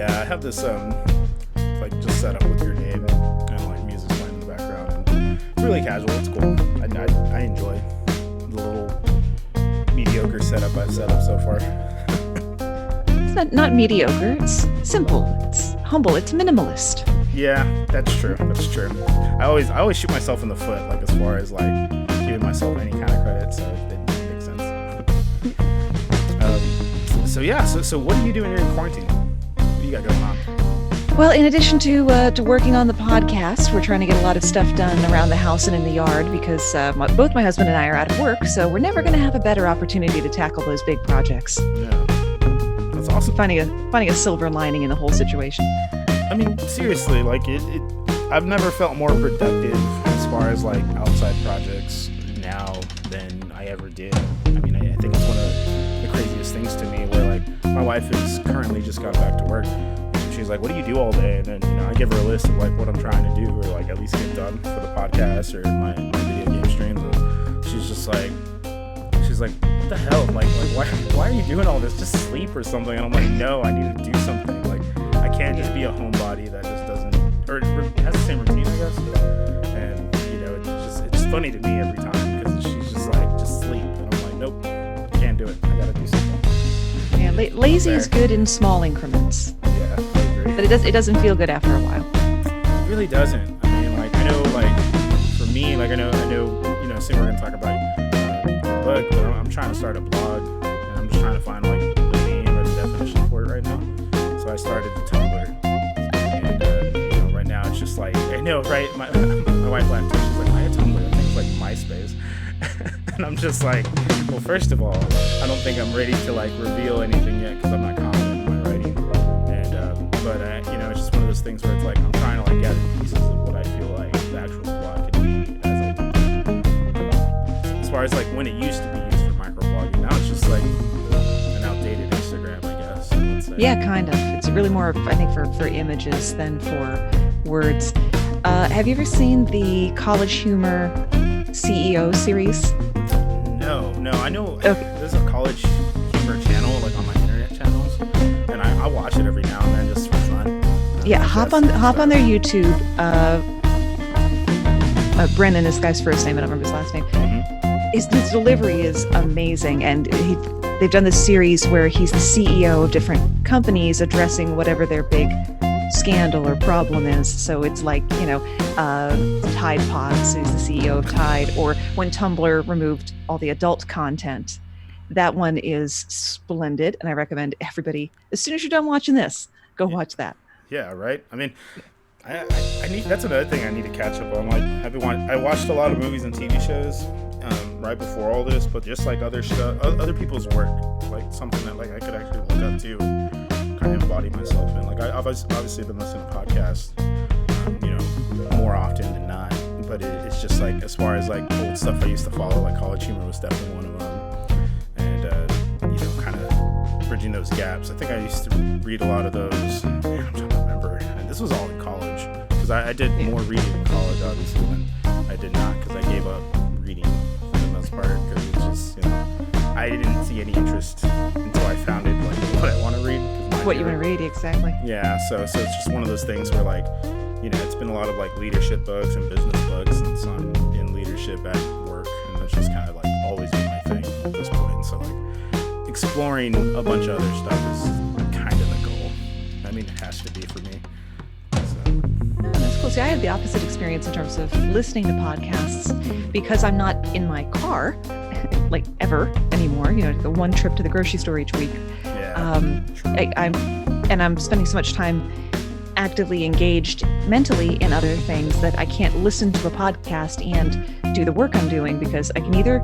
Yeah, I have this like just set up with your name and like music playing in the background. And it's really casual. It's cool. I enjoy the little mediocre setup I've set up so far. It's not mediocre. It's simple. It's humble. It's minimalist. Yeah, that's true. That's true. I always shoot myself in the foot, like as far as like giving myself any kind of credit, so it makes sense. So what are you doing during quarantine? What do you got going on? Well, in addition to working on the podcast, we're trying to get a lot of stuff done around the house and in the yard because both my husband and I are out of work, so we're never going to have a better opportunity to tackle those big projects. Yeah, that's awesome. Finding a silver lining in the whole situation. I mean, seriously, like I've never felt more productive as far as like outside projects now than I ever did. I mean, I think it's one of the craziest things to me where like my wife has currently just got back to work. She's like, what do you do all day? And then, I give her a list of like what I'm trying to do or like at least get done for the podcast or my video game streams. And she's like, what the hell? Like why are you doing all this? Just sleep or something. And I'm like, no, I need to do something. Like I can't just be a homebody that just doesn't, or has the same routine, I guess. And it's funny to me every time because she's just like, just sleep. And I'm like, nope, can't do it. I gotta do something. Yeah, lazy is good in small increments. Yeah, I agree. But it doesn't feel good after a while. It really doesn't. I mean, like I know, like for me, like I know, soon we're gonna talk about the book, but I'm trying to start a blog, and I'm just trying to find like the name or the definition for it right now. So I started the Tumblr, and right now it's just like I know, right? My wife laughed too. She's like, "Why a Tumblr? I think it's like MySpace." And I'm just like, well, first of all, I don't think I'm ready to like reveal anything yet because I'm not confident in my writing. But it's just one of those things where it's like I'm trying to like gather pieces of what I feel like the actual blog can be as I do. As far as like when it used to be used for microblogging, now it's just like an outdated Instagram, I guess. I would say. Yeah, kind of. It's really more, I think, for images than for words. Have you ever seen the College Humor CEO series? No. I know there's a College Humor channel like on my internet channels, and I watch it every now and then just for fun. Yeah, hop on their YouTube. Brennan is the guy's first name. I don't remember his last name. Mm-hmm. His delivery is amazing, and they've done this series where he's the CEO of different companies addressing whatever their big scandal or problem is. So it's like, Tide Pods, who's the CEO of Tide, or when Tumblr removed all the adult content. That one is splendid, and I recommend everybody, as soon as you're done watching this, go watch that. Yeah, right? I mean, I need, that's another thing I need to catch up on. Like, I watched a lot of movies and TV shows right before all this, but just like other stuff, other people's work, like something that like I could actually look up to and kind of embody myself in. Like I've obviously been listening to podcasts, more often than not. But it's just like as far as like old stuff I used to follow, like College Humor was definitely one of them, and kind of bridging those gaps. I think I used to read a lot of those. Man, I'm trying to remember, and this was all in college because I did more reading in college, obviously, than I did not because I gave up reading for the most part because it's just I didn't see any interest until I found it like what I want to read. What you want to read, exactly. Yeah, so it's just one of those things where like. It's been a lot of like leadership books and business books and some in leadership at work, and that's just kind of like always been my thing at this point. So like exploring a bunch of other stuff is kind of the goal. I mean, it has to be for me. So. That's cool. See, I had the opposite experience in terms of listening to podcasts because I'm not in my car like ever anymore. The one trip to the grocery store each week. Yeah. I'm spending so much time actively engaged mentally in other things that I can't listen to a podcast and do the work I'm doing because I can either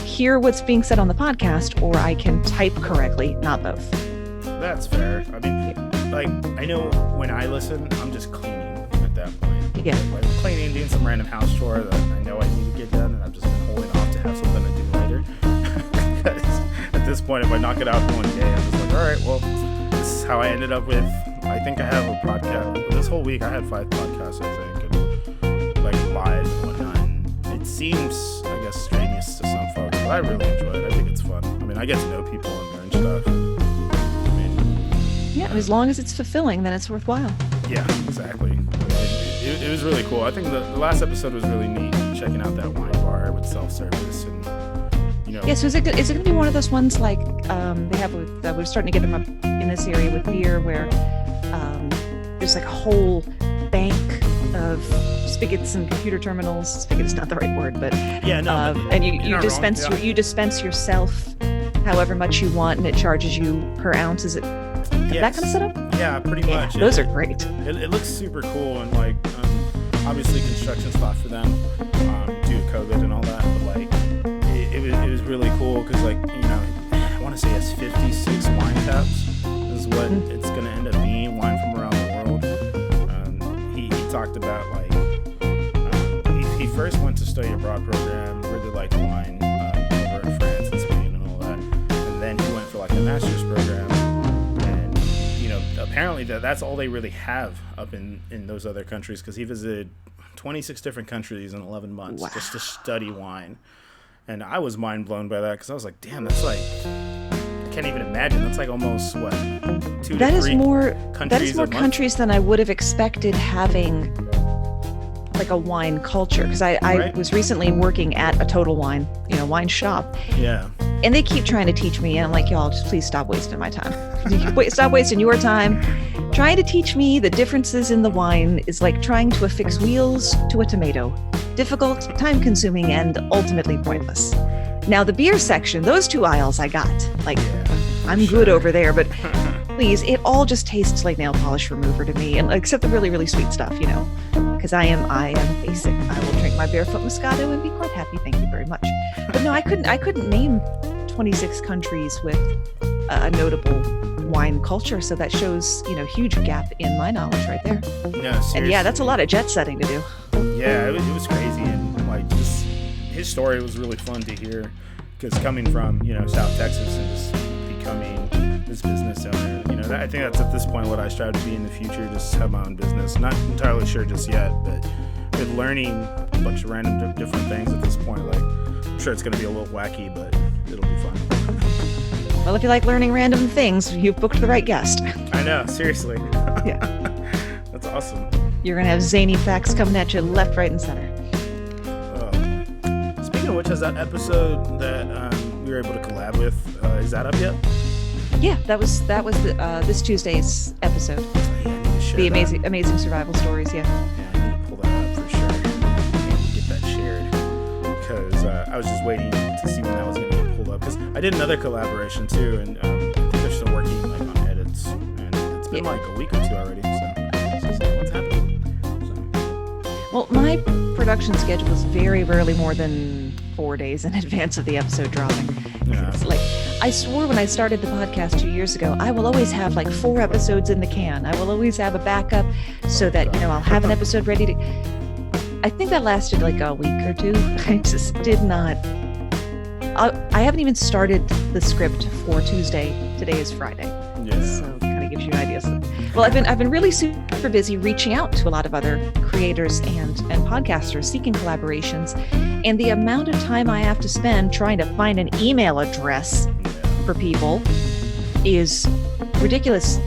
hear what's being said on the podcast or I can type correctly, not both. That's fair. I mean, like, I know when I listen, I'm just cleaning at that point. Yeah. Like cleaning, doing some random house chore that I know I need to get done, and I've just been holding off to have something to do later. Because at this point, if I knock it out in one day, I'm just like, all right, well, this is how I ended up with. I think I have a podcast. This whole week I had 5 podcasts, I think, and like live and whatnot. And it seems, I guess, strenuous to some folks, but I really enjoy it. I think it's fun. I mean, I get to know people and learn stuff. I mean, yeah, as long as it's fulfilling, then it's worthwhile. Yeah, exactly. It was really cool. I think the last episode was really neat, checking out that wine bar with self-service and, Yeah, so is it going to be one of those ones like they have with, we're starting to get them up in this area with beer where there's like a whole bank of spigots and computer terminals. Spigot's not the right word, but yeah, no. And you dispense you dispense yourself however much you want, and it charges you per ounce. Is it that kind of setup? Yeah, pretty much. Those are great. It looks super cool, and like obviously construction spot for them due to COVID and all that, but like it was really cool because like I want to say it's 56 wine taps is what it's going to end up being, wine from around the world. He talked about like he first went to study abroad program, really liked wine over in France and Spain and all that, and then he went for like a master's program, and apparently that's all they really have up in those other countries, because he visited 26 different countries in 11 months just to study wine. And I was mind blown by that, because I was like, damn, that's like, I can't even imagine. That's like almost, what, 2 that to 3 countries That is more countries than I would have expected having like a wine culture. Because I was recently working at a Total Wine, wine shop. Yeah. And they keep trying to teach me, and I'm like, y'all, just please stop wasting my time. Stop wasting your time. Trying to teach me the differences in the wine is like trying to affix wheels to a tomato. Difficult, time-consuming, and ultimately pointless. Now, the beer section, those 2 aisles I got. Like, I'm good over there, but please, it all just tastes like nail polish remover to me, and except the really, really sweet stuff, because I am basic. I will drink my barefoot Moscato and be quite happy. Thank you very much. But no, I couldn't name 26 countries with a notable wine culture, so that shows huge gap in my knowledge right there. No, seriously. And that's a lot of jet setting to do. Yeah, it was crazy, and like just his story was really fun to hear, because coming from South Texas and just becoming this business owner, I think that's at this point what I strive to be in the future, just have my own business. Not entirely sure just yet, but with learning a bunch of random different things at this point, like I'm sure it's going to be a little wacky, but it'll be fun. Well, if you like learning random things, you've booked the right guest. I know, seriously. Yeah. That's awesome. You're going to have zany facts coming at you left, right, and center. Speaking of which, has that episode that we were able to collab with, is that up yet? Yeah, that was this Tuesday's episode. Yeah, I need to share the that. amazing survival stories, yeah. Yeah, I need to pull that up for sure. I need to get that shared, because I was just waiting to see when that was going to get pulled up, because I did another collaboration too, and I think they're still working like on edits, and it's been like a week or 2 already, so it's just like, what's happening? Well, my production schedule is very rarely more than 4 days in advance of the episode dropping. Yeah. It's like, I swore when I started the podcast 2 years ago, I will always have like 4 episodes in the can. I will always have a backup so that, I'll have an episode ready to... I think that lasted like a week or 2. I just did not... I haven't even started the script for Tuesday. Today is Friday. Yeah. So it kind of gives you an idea. Well, I've been really super busy reaching out to a lot of other creators and podcasters seeking collaborations, and the amount of time I have to spend trying to find an email address for people is ridiculous.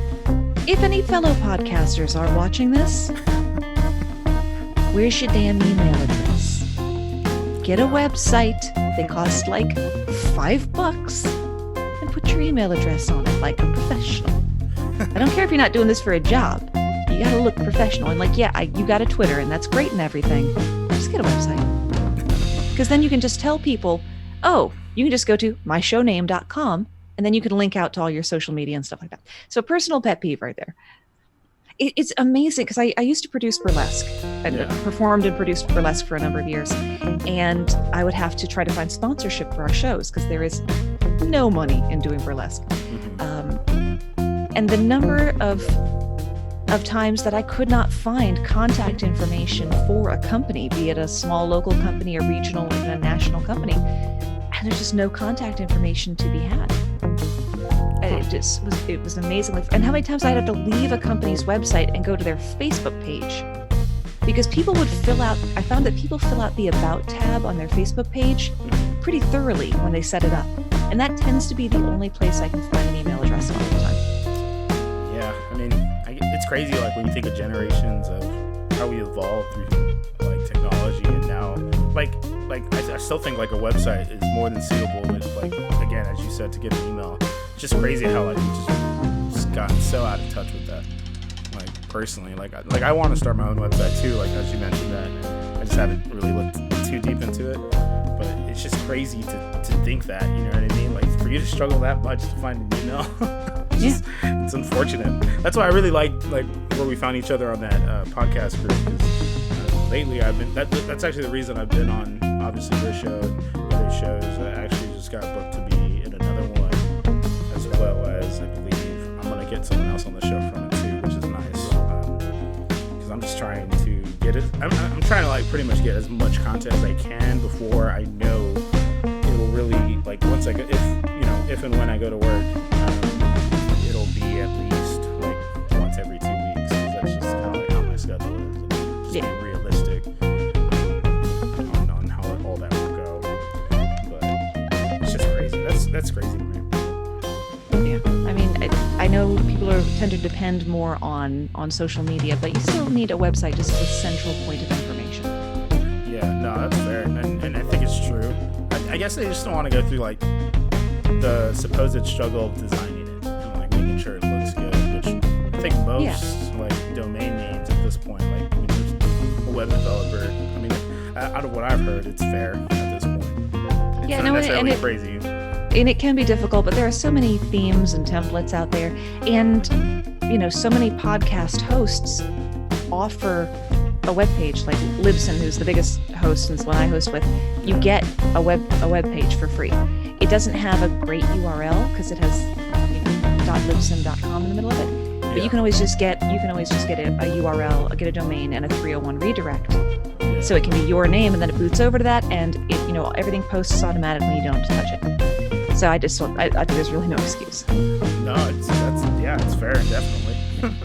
If any fellow podcasters are watching this, where's your damn email address? Get a website. They cost like $5 and put your email address on it like a professional. I don't care if you're not doing this for a job. You gotta look professional. And like, you got a Twitter, and that's great and everything. Just get a website. Because then you can just tell people, you can just go to myshowname.com, and then you can link out to all your social media and stuff like that. So personal pet peeve right there. It's amazing, because I used to produce burlesque. I performed and produced burlesque for a number of years. And I would have to try to find sponsorship for our shows, because there is no money in doing burlesque. And the number of times that I could not find contact information for a company, be it a small local company, a regional, even a national company, and there's just no contact information to be had. It was amazing. And how many times I'd have to leave a company's website and go to their Facebook page, because people would I found that people fill out the About tab on their Facebook page pretty thoroughly when they set it up. And that tends to be the only place I can find an email address all the time. Yeah, I mean, it's crazy, like, when you think of generations of how we evolved through, like, technology, and now, like I still think, like, a website is more than suitable, but, like, again, as you said, to get an email. It's just crazy how, like, we just gotten so out of touch with that. Like, personally, like I want to start my own website, too, like, as you mentioned that, and I just haven't really looked too deep into it, but it's just crazy to think that, you know what I mean? Like, for you to struggle that much to find an email, it's unfortunate. That's why I really like where we found each other on that podcast group, because lately I've been, that's actually the reason I've been on, obviously, your show and other shows. I actually just got booked to be in another one, as well as, I believe, I'm going to get someone else on the show from it, too, which is nice, because I'm just trying to get it, I'm trying to, like, pretty much get as much content as I can before I know it'll really, like, once I go, if and when I go to work, it'll be at least, like, once every 2 weeks, because that's just kind of like how my schedule is, and just being realistic on how all that will go. But it's just crazy. That's crazy to me. Yeah, I mean, I know people tend to depend more on social media, but you still need a website just as a central point of information. Yeah, no, that's fair, and I think it's true. I guess they just don't want to go through, like, the supposed struggle of designing it and, like, making sure it looks good, which I think most like domain names at this point, like, I mean, there's a web developer, I mean, out of what I've heard, it's fair at this point. It's not necessarily crazy. And it can be difficult, but there are so many themes and templates out there, and so many podcast hosts offer a web page. Like Libsyn, who's the biggest host and the one I host with, you get a web page for free. It doesn't have a great URL because it has .libsyn.com in the middle of it. But you can always just get a URL, get a domain, and a 301 redirect. So it can be your name, and then it boots over to that, and everything posts automatically. You don't have to touch it. So I think there's really no excuse. No, it's fair, definitely.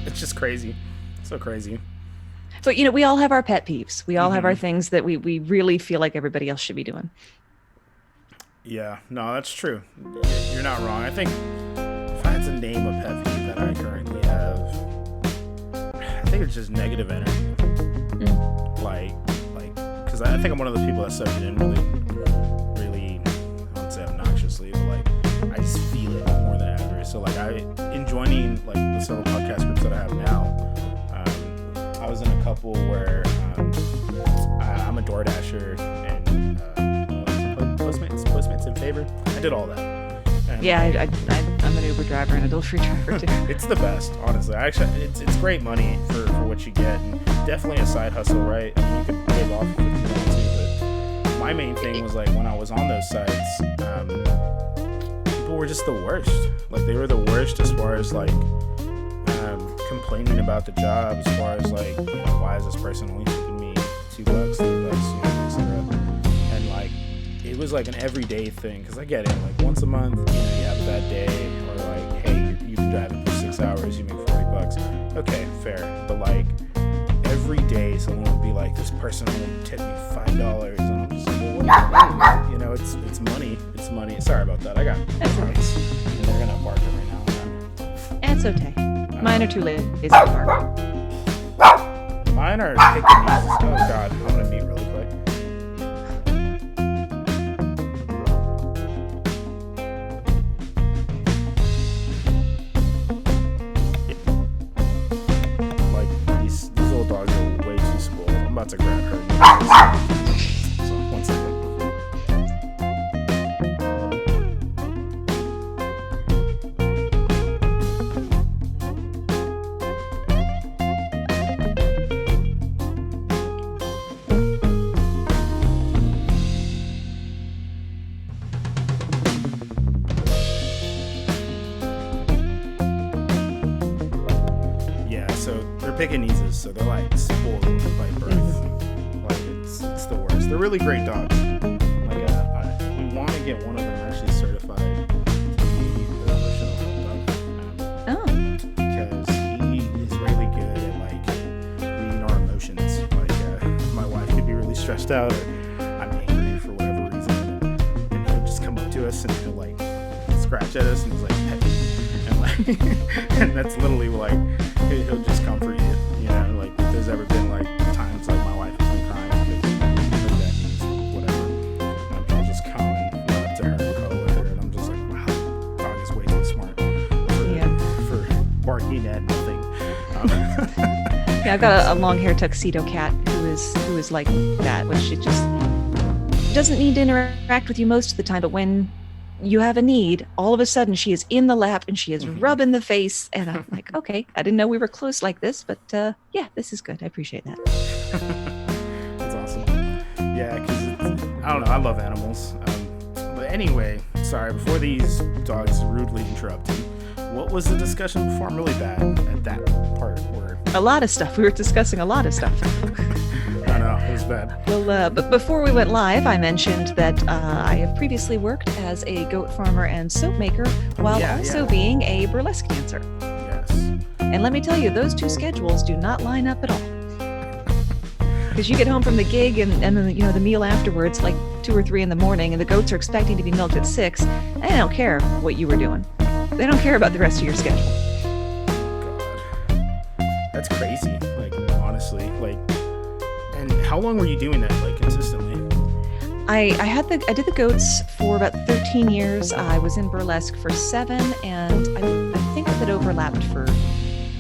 It's just crazy, so crazy. But we all have our pet peeves. We all have our things that we really feel like everybody else should be doing. Yeah, no, that's true. You're not wrong. I think if I had to name a pet peeve that I currently have, I think it's just negative energy. Like, because I think I'm one of those people that suck it in really, I wouldn't say obnoxiously, but, like, I just feel it more than ever. So, like, in joining, like, the several podcast groups that I have now, I was in a couple where I'm a DoorDasher and Postmates in favor. I did all that. And I'm an Uber driver and a delivery driver too. It's the best, honestly. Actually, it's great money for what you get, and definitely a side hustle, right? I mean, you could live off of it if you want to, but my main thing was, like, when I was on those sites, people were just the worst. Like, they were the worst as far as, like, complaining about the job, as far as, like, why is this person only tipping me $2, $3, etc. And, like, it was like an everyday thing, because I get it, like, once a month, you have a bad day, or, like, hey, you've been driving for 6 hours, you make $40. Okay, fair. But, like, every day someone would be like, this person only tipped me $5, and I'm just like, well, what do you mean? It's money. It's money. Sorry about that. I got rights, and they're gonna bark every now and then. It's okay. Mine are too lazy to bark. Mine are Pekinese. Oh God, I'm gonna mute really quick. Like, these little dogs are way too spoiled. I'm about to grab her. So, one second. Pekinese, so they're, like, spoiled by birth. Like, it's the worst. They're really great dogs. Like, we want to get one of them actually certified to be the emotional help dog. Because he is really good at, like, reading our emotions. Like, my wife could be really stressed out, or I'm angry for whatever reason, and he'll just come up to us and he'll, like, scratch at us, and he's like, pet me. And, like, and that's literally like he'll just comfort you. You know, like if there's ever been like times like my wife has been crying because her dad needs whatever, I'll just come and run up to her and cuddle with her, and I'm just like, wow, dog is way too smart for barking at nothing. Yeah, I've got a long-haired tuxedo cat who is like that, which she just doesn't need to interact with you most of the time, but when you have a need, all of a sudden she is in the lap and she is rubbing the face, and I'm like, okay, I didn't know we were close like this, but yeah, this is good. I appreciate that. That's awesome. Yeah, because I don't know, I love animals. But anyway, sorry, before these dogs rudely interrupted, what was the discussion before? I'm really bad at that part where... A lot of stuff. We were discussing a lot of stuff. I know, it was bad. Well, but before we went live, I mentioned that I have previously worked as a goat farmer and soap maker while also being a burlesque dancer. Yes. And let me tell you, those two schedules do not line up at all. Because you get home from the gig and then, the meal afterwards, like 2 or 3 in the morning, and the goats are expecting to be milked at 6. They don't care what you were doing. They don't care about the rest of your schedule. God. That's crazy. Like, honestly, like, and how long were you doing that, like, consistently? I did the goats for about 13 years. I was in burlesque for 7, and I think that overlapped for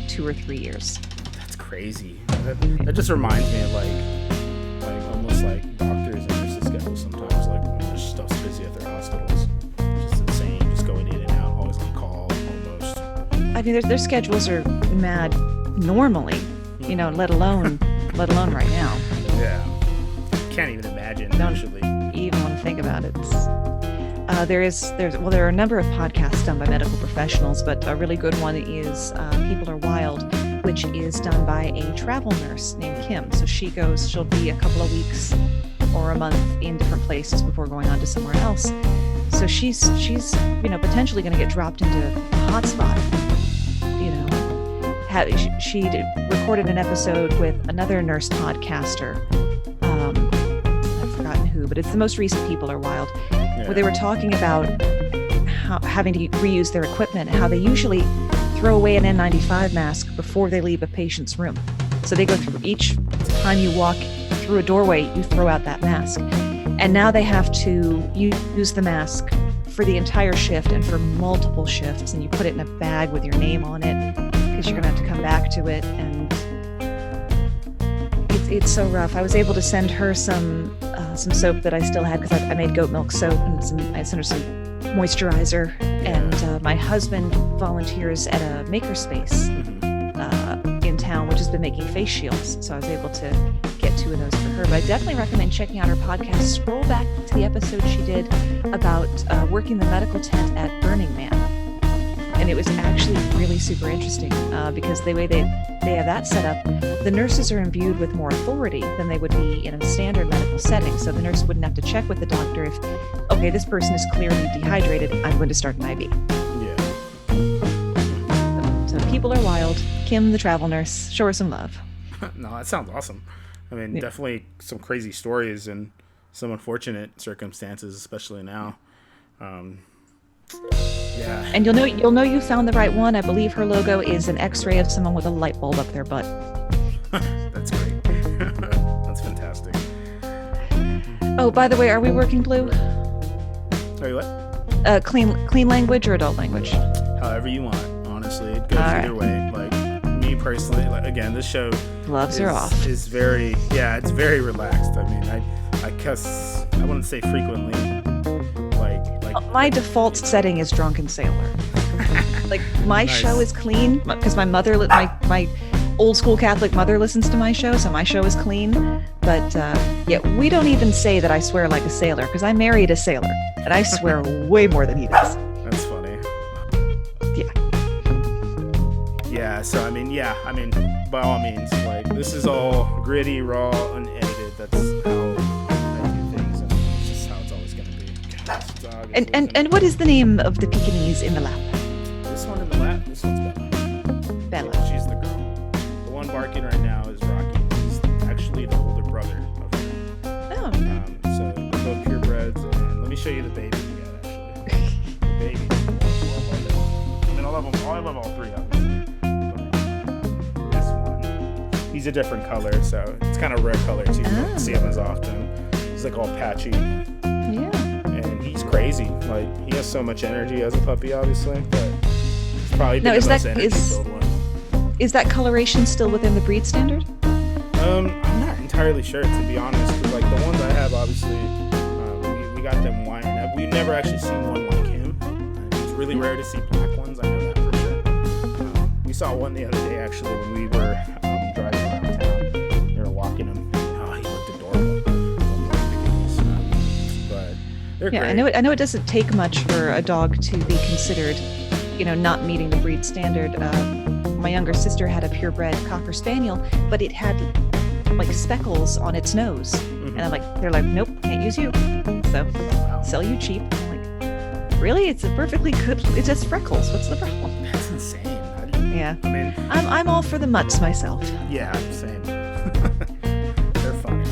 2 or 3 years. That's crazy. That just reminds me of like almost like doctors and nurses' schedules sometimes, like when their stuff's busy at their hospitals. It's just insane, just going in and out, always on call, almost. I mean, their schedules are mad normally, let alone right now. Yeah. Can't even imagine, actually. Even want to think about it. There are a number of podcasts done by medical professionals, but a really good one is People Are Wild, which is done by a travel nurse named Kim. So she'll be a couple of weeks or a month in different places before going on to somewhere else. So she's potentially going to get dropped into a hotspot. She recorded an episode with another nurse podcaster. I've forgotten who, but it's the most recent People Are Wild, where they were talking about how having to reuse their equipment, how they usually throw away an N95 mask before they leave a patient's room. So they go through each time you walk through a doorway, you throw out that mask. And now they have to use the mask for the entire shift and for multiple shifts, and you put it in a bag with your name on it because you're going to have to come back to it. And it's so rough. I was able to send her some soap that I still had because I made goat milk soap, and I sent her some moisturizer. And my husband volunteers at a makerspace in town, which has been making face shields. So I was able to get 2 of those for her. But I definitely recommend checking out her podcast. Scroll back to the episode she did about working the medical tent at Burning Man. And it was actually really super interesting because the way they have that set up, the nurses are imbued with more authority than they would be in a standard medical setting. So the nurse wouldn't have to check with the doctor if, okay, this person is clearly dehydrated, I'm going to start an IV. Yeah. So People Are Wild, Kim the travel nurse, show her some love. No, that sounds awesome. I mean, definitely some crazy stories and some unfortunate circumstances, especially now. Yeah. And you'll know you found the right one. I believe her logo is an X-ray of someone with a light bulb up their butt. That's great. That's fantastic. Oh, by the way, are we working blue? Sorry, what? Clean language or adult language? However you want. Honestly, it goes either way. Like me personally, like again, this show gloves are off. Is very it's very relaxed. I mean, I cuss. I wouldn't say frequently. My default setting is drunken sailor. Like my show is clean because my mother, my old school Catholic mother listens to my show, so my show is clean. But we don't even say that I swear like a sailor because I married a sailor and I swear way more than he does. That's funny. Yeah. Yeah. So I mean, by all means, like this is all gritty, raw, unedited. That's how. And what is the name of the Pekinese in the lap? This one in the lap, this one's Bella. She's the girl. The one barking right now is Rocky. He's actually the older brother of her. Oh. So they're both purebreds, and let me show you the baby we got, actually. The baby. I mean, I'll have them. I love all three of them. But this one, he's a different color, so it's kind of rare color too. You don't see him as often. He's like all patchy. Yeah. And he's crazy. Like, he has so much energy as a puppy, obviously, but he's probably the most energy-filled one. Is that coloration still within the breed standard? I'm not entirely sure, to be honest. 'Cause, like, the ones I have, obviously, we got them white. We've never actually seen one like him. It's really rare to see black ones. I know that for sure. We saw one the other day, actually, when we were driving around town. They were walking him. He looked adorable. But they're great. I know it doesn't take much for a dog to be considered, not meeting the breed standard. My younger sister had a purebred Cocker Spaniel, but it had like speckles on its nose. And I'm like, they're like, nope, can't use you. So sell you cheap. I'm like, really? It's a perfectly good, it has freckles. What's the problem? That's insane. Yeah. I mean, I'm all for the mutts myself. Yeah, same. They're funny.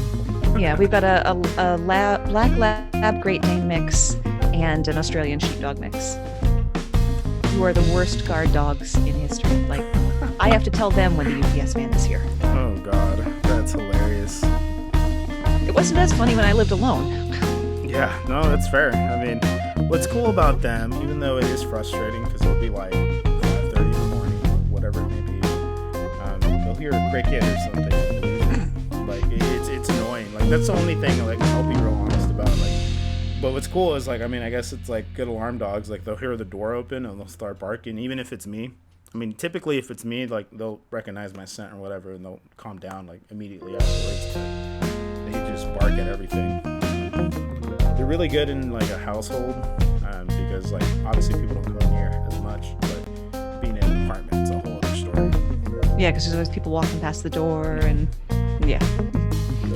Yeah, we've got a black lab Great Dane mix and an Australian sheepdog mix. Who are the worst guard dogs in history. Like, I have to tell them when the UPS man is here. Oh God, that's hilarious. It wasn't as funny when I lived alone. Yeah, no, that's fair. I mean, what's cool about them, even though it is frustrating, because it'll be like 5:30 in the morning, or whatever it may be, they'll hear a cricket or something. Like, it's annoying. Like, that's the only thing, like, I'll be real honest about. Like, but what's cool is, like, I mean, I guess it's like good alarm dogs. Like, they'll hear the door open and they'll start barking, even if it's me. I mean, typically if it's me, like, they'll recognize my scent or whatever, and they'll calm down, like, immediately afterwards. They just bark at everything. They're really good in, like, a household, because, like, obviously people don't come in here as much, but being in an apartment, it's a whole other story. Yeah, because there's always people walking past the door, and yeah.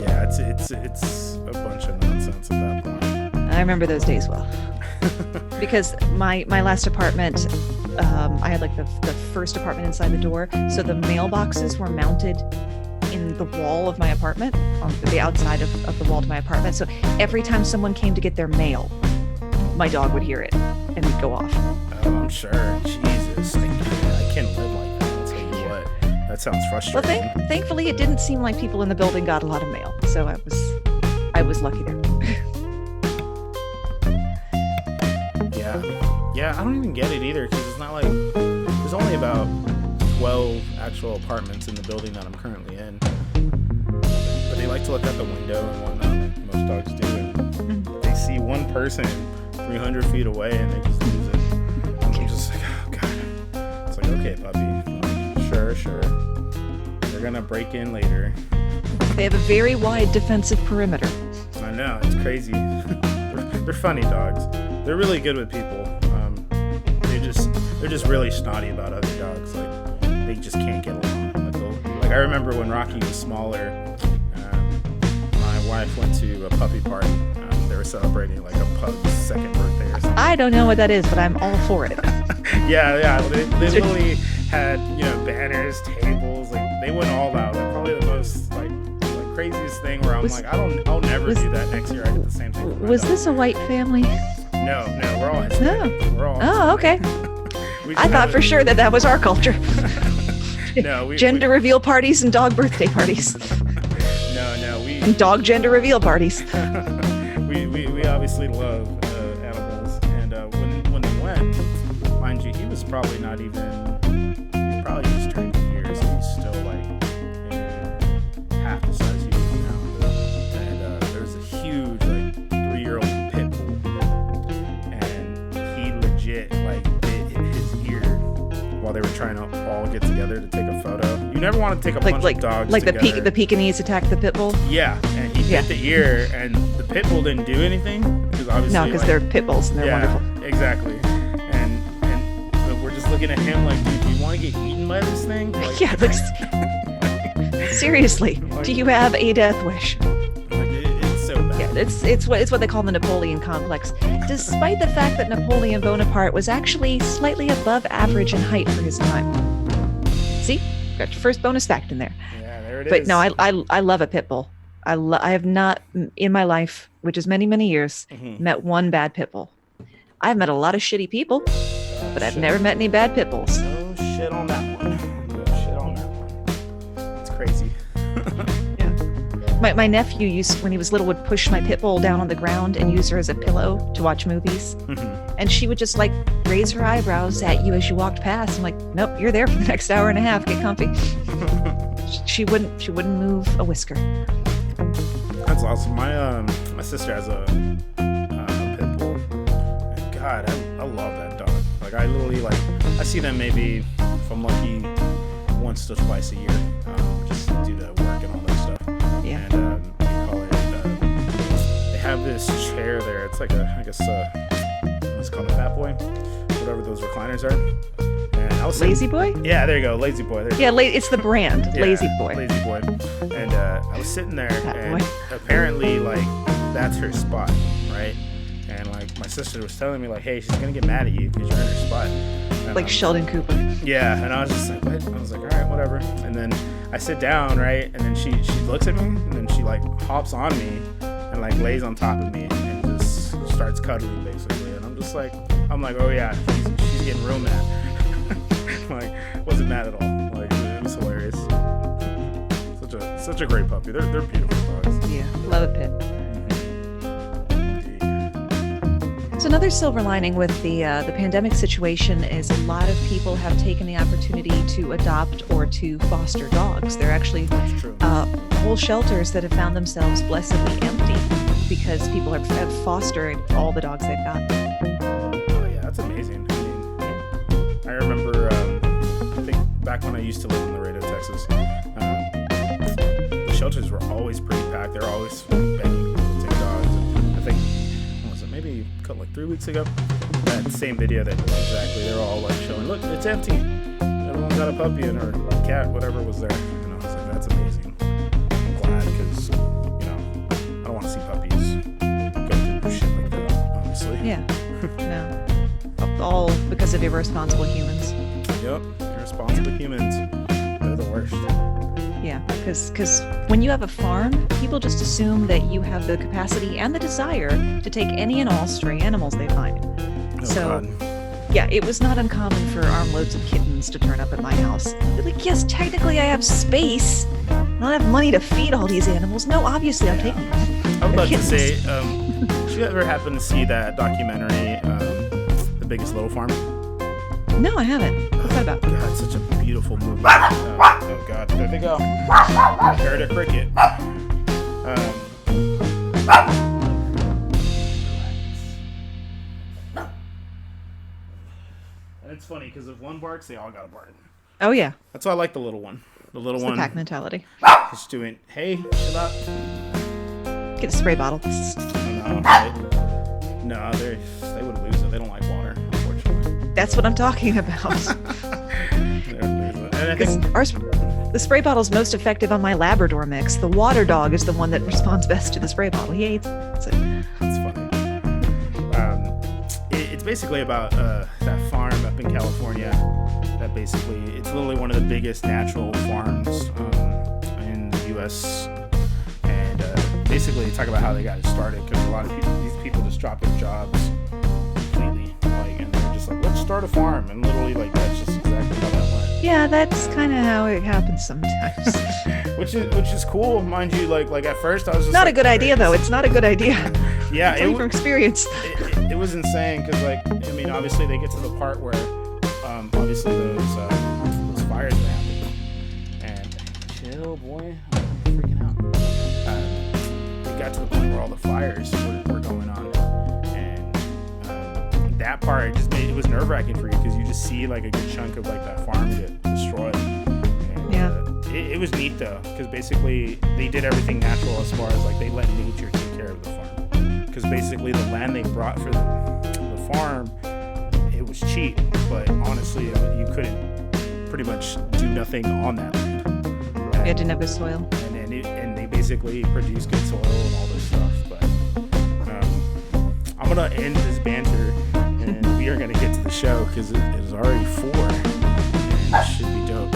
Yeah, it's a bunch of nonsense at that point. I remember those days well. Because my last apartment, I had like the first apartment inside the door, so the mailboxes were mounted in the wall of my apartment, on the outside of the wall to my apartment. So every time someone came to get their mail, my dog would hear it and we'd go off. Oh, I'm sure. Jesus, I can't live like that. I'll tell you what. That sounds frustrating. Well, thankfully, it didn't seem like people in the building got a lot of mail, so I was lucky there. Yeah, I don't even get it either, because it's not like there's only about 12 actual apartments in the building that I'm currently in. But they like to look out the window and whatnot. Most dogs do. And they see one person 300 feet away and they just lose it. I'm just like, oh God. It's like, okay, puppy. Like, sure. They're gonna break in later. They have a very wide defensive perimeter. I know, it's crazy. They're funny dogs. They're really good with people. They're just really snotty about other dogs. Like, they just can't get along. Like I remember when Rocky was smaller, my wife went to a puppy party. They were celebrating like a pup's second birthday or something. I don't know what that is, but I'm all for it. Yeah. They literally had, banners, tables. Like, they went all out. Like, probably the most like craziest thing where I'll never do that next year. I did the same thing. Was this a white family? No, we're all Hispanic. No. We're all Oh, okay. I thought for sure that was our culture. No, gender reveal parties and dog birthday parties. No, and dog gender reveal parties. we obviously love animals, and when they went, mind you, he was probably not even. He probably just turned a year, so he's still like maybe half the size he is now. And there's a huge like 3-year-old pit bull, and he legit like bit his ear while they were trying to all get together to take a photo. You never want to take a bunch of dogs like together. the Pekinese attacked the pit bull. Yeah, and he bit the ear, and the pit bull didn't do anything because obviously because they're pit bulls and they're wonderful. Exactly. And but we're just looking at him like, dude, do you want to get eaten by this thing? Like, yeah, seriously, do you have a death wish? It's so bad. Yeah, it's what they call the Napoleon Complex. Despite the fact that Napoleon Bonaparte was actually slightly above average in height for his time. See, got your first bonus fact in there. Yeah, there it is. But no, I love a pit bull. I have not in my life, which is many years, met one bad pit bull. I've met a lot of shitty people. But I've never met any bad pit bulls. No shit on that one. No shit on that one. It's crazy. My nephew when he was little, would push my pit bull down on the ground and use her as a pillow to watch movies. And she would just like raise her eyebrows at you as you walked past. I'm like, nope, you're there for the next hour and a half. Get comfy. She wouldn't move a whisker. That's awesome. My sister has a pit bull. And God, I love that dog. Like I literally I see them maybe if I'm lucky once to twice a year. Just do the work and all that stuff. Yeah. And what do you call it? They have this chair there. It's like I guess what's it called, a fat boy, whatever those recliners are. And I was Lazy Boy? Yeah, there you go, Lazy Boy. Yeah, it's the brand, yeah, Lazy Boy. Lazy Boy. And I was sitting there, Fat and boy. apparently that's her spot, right? And my sister was telling me hey, she's gonna get mad at you because you're in her spot. And Like Sheldon Cooper. Yeah, and I was just like, what? I was like, all right, whatever. And then I sit down, right? And then she looks at me, and then she hops on me and lays on top of me and just starts cuddling basically. And I'm just like, oh yeah, she's getting real mad. Wasn't mad at all. It was hilarious. Such a great puppy. They're beautiful dogs. Yeah, love a pit. So another silver lining with the pandemic situation is a lot of people have taken the opportunity to adopt or to foster dogs. There are actually whole shelters that have found themselves blessedly empty because people have fostered all the dogs they've got. Oh yeah, that's amazing. I remember, I think back when I used to live in Laredo, Texas, the shelters were always pretty packed. They were always begging people to take dogs. And I think, maybe 3 weeks ago, that same video that exactly they're all showing, look, it's empty, everyone got a puppy and or a cat, whatever was there. And I was like, that's amazing. I'm glad because I don't want to see puppies go through shit like that, honestly. Yeah. No, all because of irresponsible humans. Yep, irresponsible humans, they're the worst. Yeah, because when you have a farm, people just assume that you have the capacity and the desire to take any and all stray animals they find. God. Yeah, it was not uncommon for armloads of kittens to turn up at my house. They're like, yes, technically I have space. I don't have money to feed all these animals. No, obviously I'm taking them. I would love to say, did you ever happen to see that documentary, The Biggest Little Farm? No, I haven't. What's that about? God, such a beautiful movie. Oh God, there they go. I heard a cricket. And it's funny because if one barks, they all got to bark. Oh yeah. That's why I like the little one. The little It's one. the pack mentality. Just doing, hey, shut up. Get a spray bottle. No, right? No, they would lose it. They don't like water, unfortunately. That's what I'm talking about. And I think The spray bottle's most effective on my Labrador mix. The water dog is the one that responds best to the spray bottle. He hates it. That's funny. It's basically about that farm up in California. That basically, it's literally one of the biggest natural farms in the U.S. And basically, they talk about how they got it started because a lot of these people just dropped their jobs completely, and they're just like, let's start a farm, and literally, that's just exactly how that went. Yeah, that's kind of how it happens sometimes. which is cool, mind you. Like at first, I was just not a good idea, though. It's not a good idea. Yeah, it from experience. It was insane because, obviously they get to the part where, obviously those fires are happening. And chill, boy, I'm freaking out. They got to the point where all the fires were going on, and that part it was nerve-wracking for you because you just see a good chunk of that farm get destroyed. And, yeah. It was neat though because basically they did everything natural as far as they let nature take care of the farm. Because basically the land they brought for the farm, it was cheap, but honestly you couldn't pretty much do nothing on that land. Yeah, didn't have good soil. And they basically produce good soil and all this stuff. But I'm gonna end this banter and we are gonna get to the show because it is already 4 and it should be dope.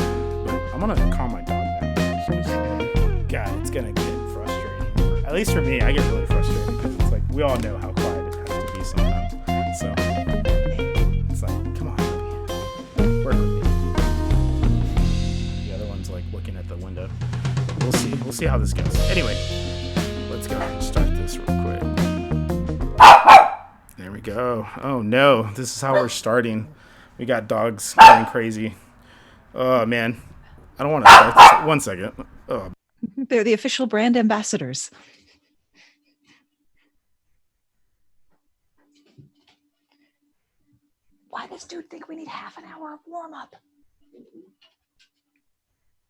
But I'm gonna calm my dog down. God, it's gonna get frustrating. At least for me, I get really frustrated because it's we all know how quiet it has to be sometimes. So it's come on. Work with me. The other one's like looking at the window. We'll see. We'll see how this goes. Anyway, let's go ahead and start this real quick. There we go. Oh no, this is how we're starting. We got dogs going crazy. Oh man, I don't want to start this. 1 second. Oh. They're the official brand ambassadors. Why does dude think we need half an hour of warm up?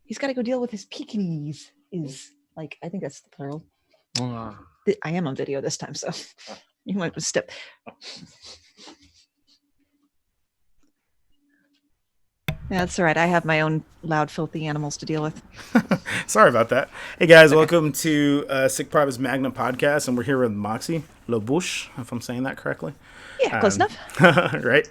He's got to go deal with his Pekinese. I think that's the plural. I am on video this time, so you might step. That's all right. I have my own loud, filthy animals to deal with. Sorry about that. Hey guys, welcome to Sick Private's Magna podcast, and we're here with Moxie, LaBouche, if I'm saying that correctly. Yeah, close enough. Right.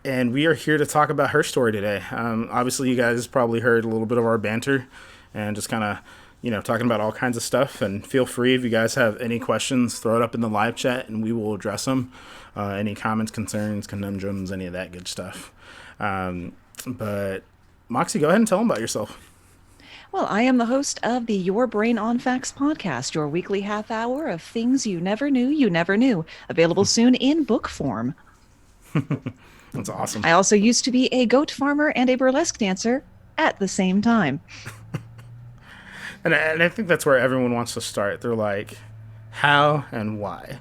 And we are here to talk about her story today. Obviously, you guys probably heard a little bit of our banter and just kind of, talking about all kinds of stuff. And feel free, if you guys have any questions, throw it up in the live chat and we will address them. Any comments, concerns, conundrums, any of that good stuff. But Moxie, go ahead and tell them about yourself. Well, I am the host of the Your Brain on Facts podcast, your weekly half hour of things you never knew, available soon in book form. That's awesome. I also used to be a goat farmer and a burlesque dancer at the same time. And I think that's where everyone wants to start. They're like, how and why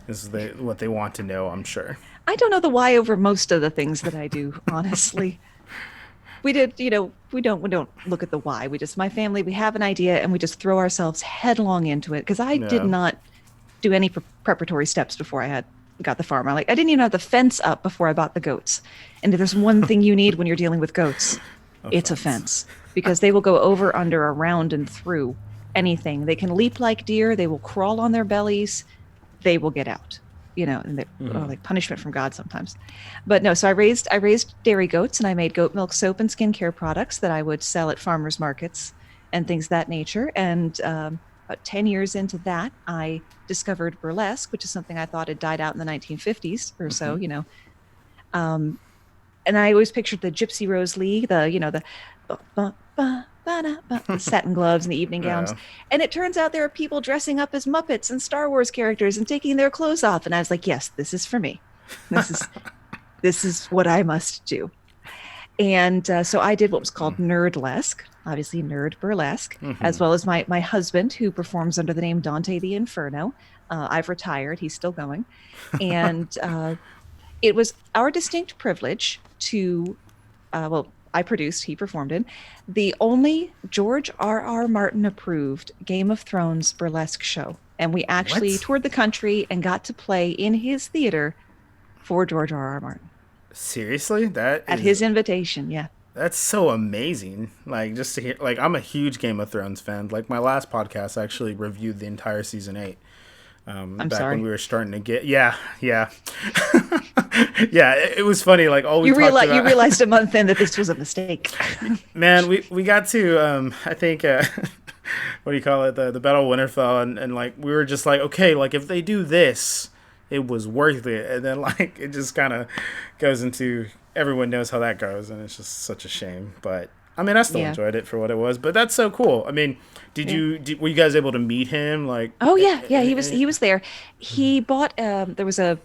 is what they want to know, I'm sure. I don't know the why over most of the things that I do, honestly. We don't look at the why. My family, we have an idea and we just throw ourselves headlong into it. Because I did not do any preparatory steps before I got the farm. I didn't even have the fence up before I bought the goats. And if there's one thing you need when you're dealing with goats, it's a fence. Because they will go over, under, around, and through anything. They can leap like deer. They will crawl on their bellies. They will get out. And they're like punishment from God sometimes. But no, so I raised dairy goats, and I made goat milk soap and skincare products that I would sell at farmers markets and things of that nature. And about 10 years into that, I discovered burlesque, which is something I thought had died out in the 1950s or so, and I always pictured the Gypsy Rose League, the satin gloves and the evening gowns. Yeah. And it turns out there are people dressing up as Muppets and Star Wars characters and taking their clothes off. And I was like, yes, this is for me. This is what I must do. And so I did what was called nerdlesque, obviously nerd burlesque, as well as my husband, who performs under the name Dante the Inferno. I've retired. He's still going. And it was our distinct privilege to, I produced, he performed in, the only George R.R. Martin approved Game of Thrones burlesque show. And we actually toured the country and got to play in his theater for George R.R. Martin. Seriously? At his invitation, yeah. That's so amazing. Just to hear, I'm a huge Game of Thrones fan. My last podcast, I actually reviewed the entire season 8. I'm back sorry. When we were starting to get, yeah. Yeah, it was funny. You realized a month in that this was a mistake. Man, we got to, I think, what do you call it? The Battle of Winterfell. And we were just okay, if they do this, it was worth it. And then it just kind of goes into, everyone knows how that goes. And it's just such a shame. But I still enjoyed it for what it was, but that's so cool. Were you guys able to meet him? Oh yeah. He was there. He bought, there was a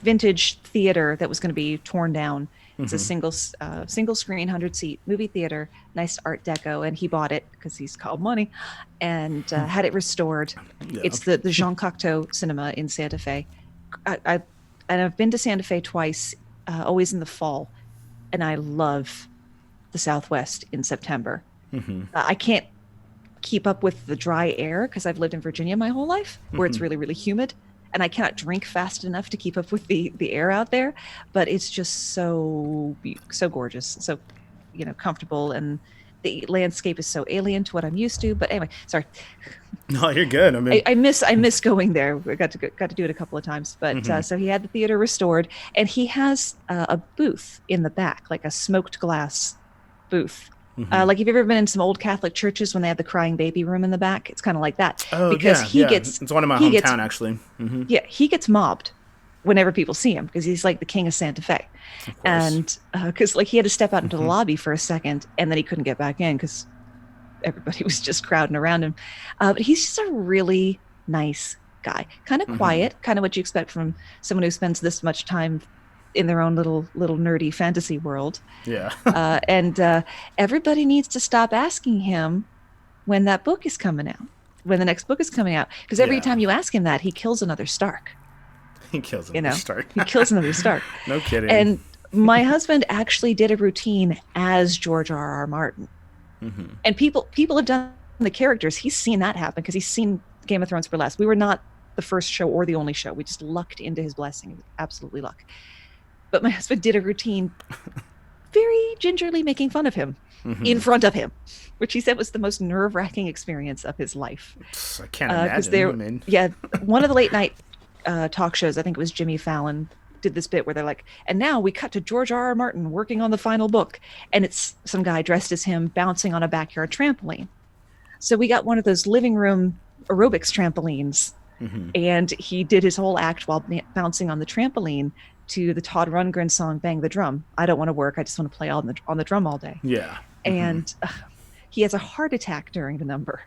vintage theater that was going to be torn down. It's a single screen, 100-seat movie theater, nice Art Deco, and he bought it because he's called money, and had it restored. Yeah. It's the Jean Cocteau Cinema in Santa Fe. I've been to Santa Fe twice, always in the fall, and I love the Southwest in September. I can't keep up with the dry air because I've lived in Virginia my whole life, where it's really, really humid, and I cannot drink fast enough to keep up with the air out there. But it's just so gorgeous, so comfortable, and the landscape is so alien to what I'm used to. But anyway, sorry. No, you're good. I miss going there. We got to do it a couple of times. But so he had the theater restored, and he has a booth in the back, like a smoked glass booth. If you've ever been in some old Catholic churches when they have the crying baby room in the back, it's kind of like that. Oh, because it's one in my hometown, actually. Yeah, he gets mobbed whenever people see him, because he's like the king of Santa Fe. Of course. And because like he had to step out into the Hmm. lobby for a second, and then he couldn't get back in because everybody was just crowding around him. But he's just a really nice guy, kind of Hmm. quiet, kind of what you expect from someone who spends this much time in their own little nerdy fantasy world. Yeah. And everybody needs to stop asking him when that book is coming out, when the next book is coming out, because every Yeah. time you ask him that, he kills another Stark. He kills You another know, Stark. he kills another Stark. No kidding. And my husband actually did a routine as George R. R. Martin. Hmm. And people have done the characters. He's seen that happen because he's seen Game of Thrones Burlesque. We were not the first show or the only show. We just lucked into his blessing. Absolutely luck. But my husband did a routine very gingerly making fun of him in Hmm. front of him, which he said was the most nerve-wracking experience of his life. I can't Because imagine. I mean, yeah, one of the late night talk shows, I think it was Jimmy Fallon, did this bit where they're like, and now we cut to George R. R. Martin working on the final book. And it's some guy dressed as him bouncing on a backyard trampoline. So we got one of those living room aerobics trampolines, hmm, and he did his whole act while bouncing on the trampoline to the Todd Rundgren song "Bang the Drum." I don't want to work; I just want to play on the drum all day. yeah. Hmm. And he has a heart attack during the number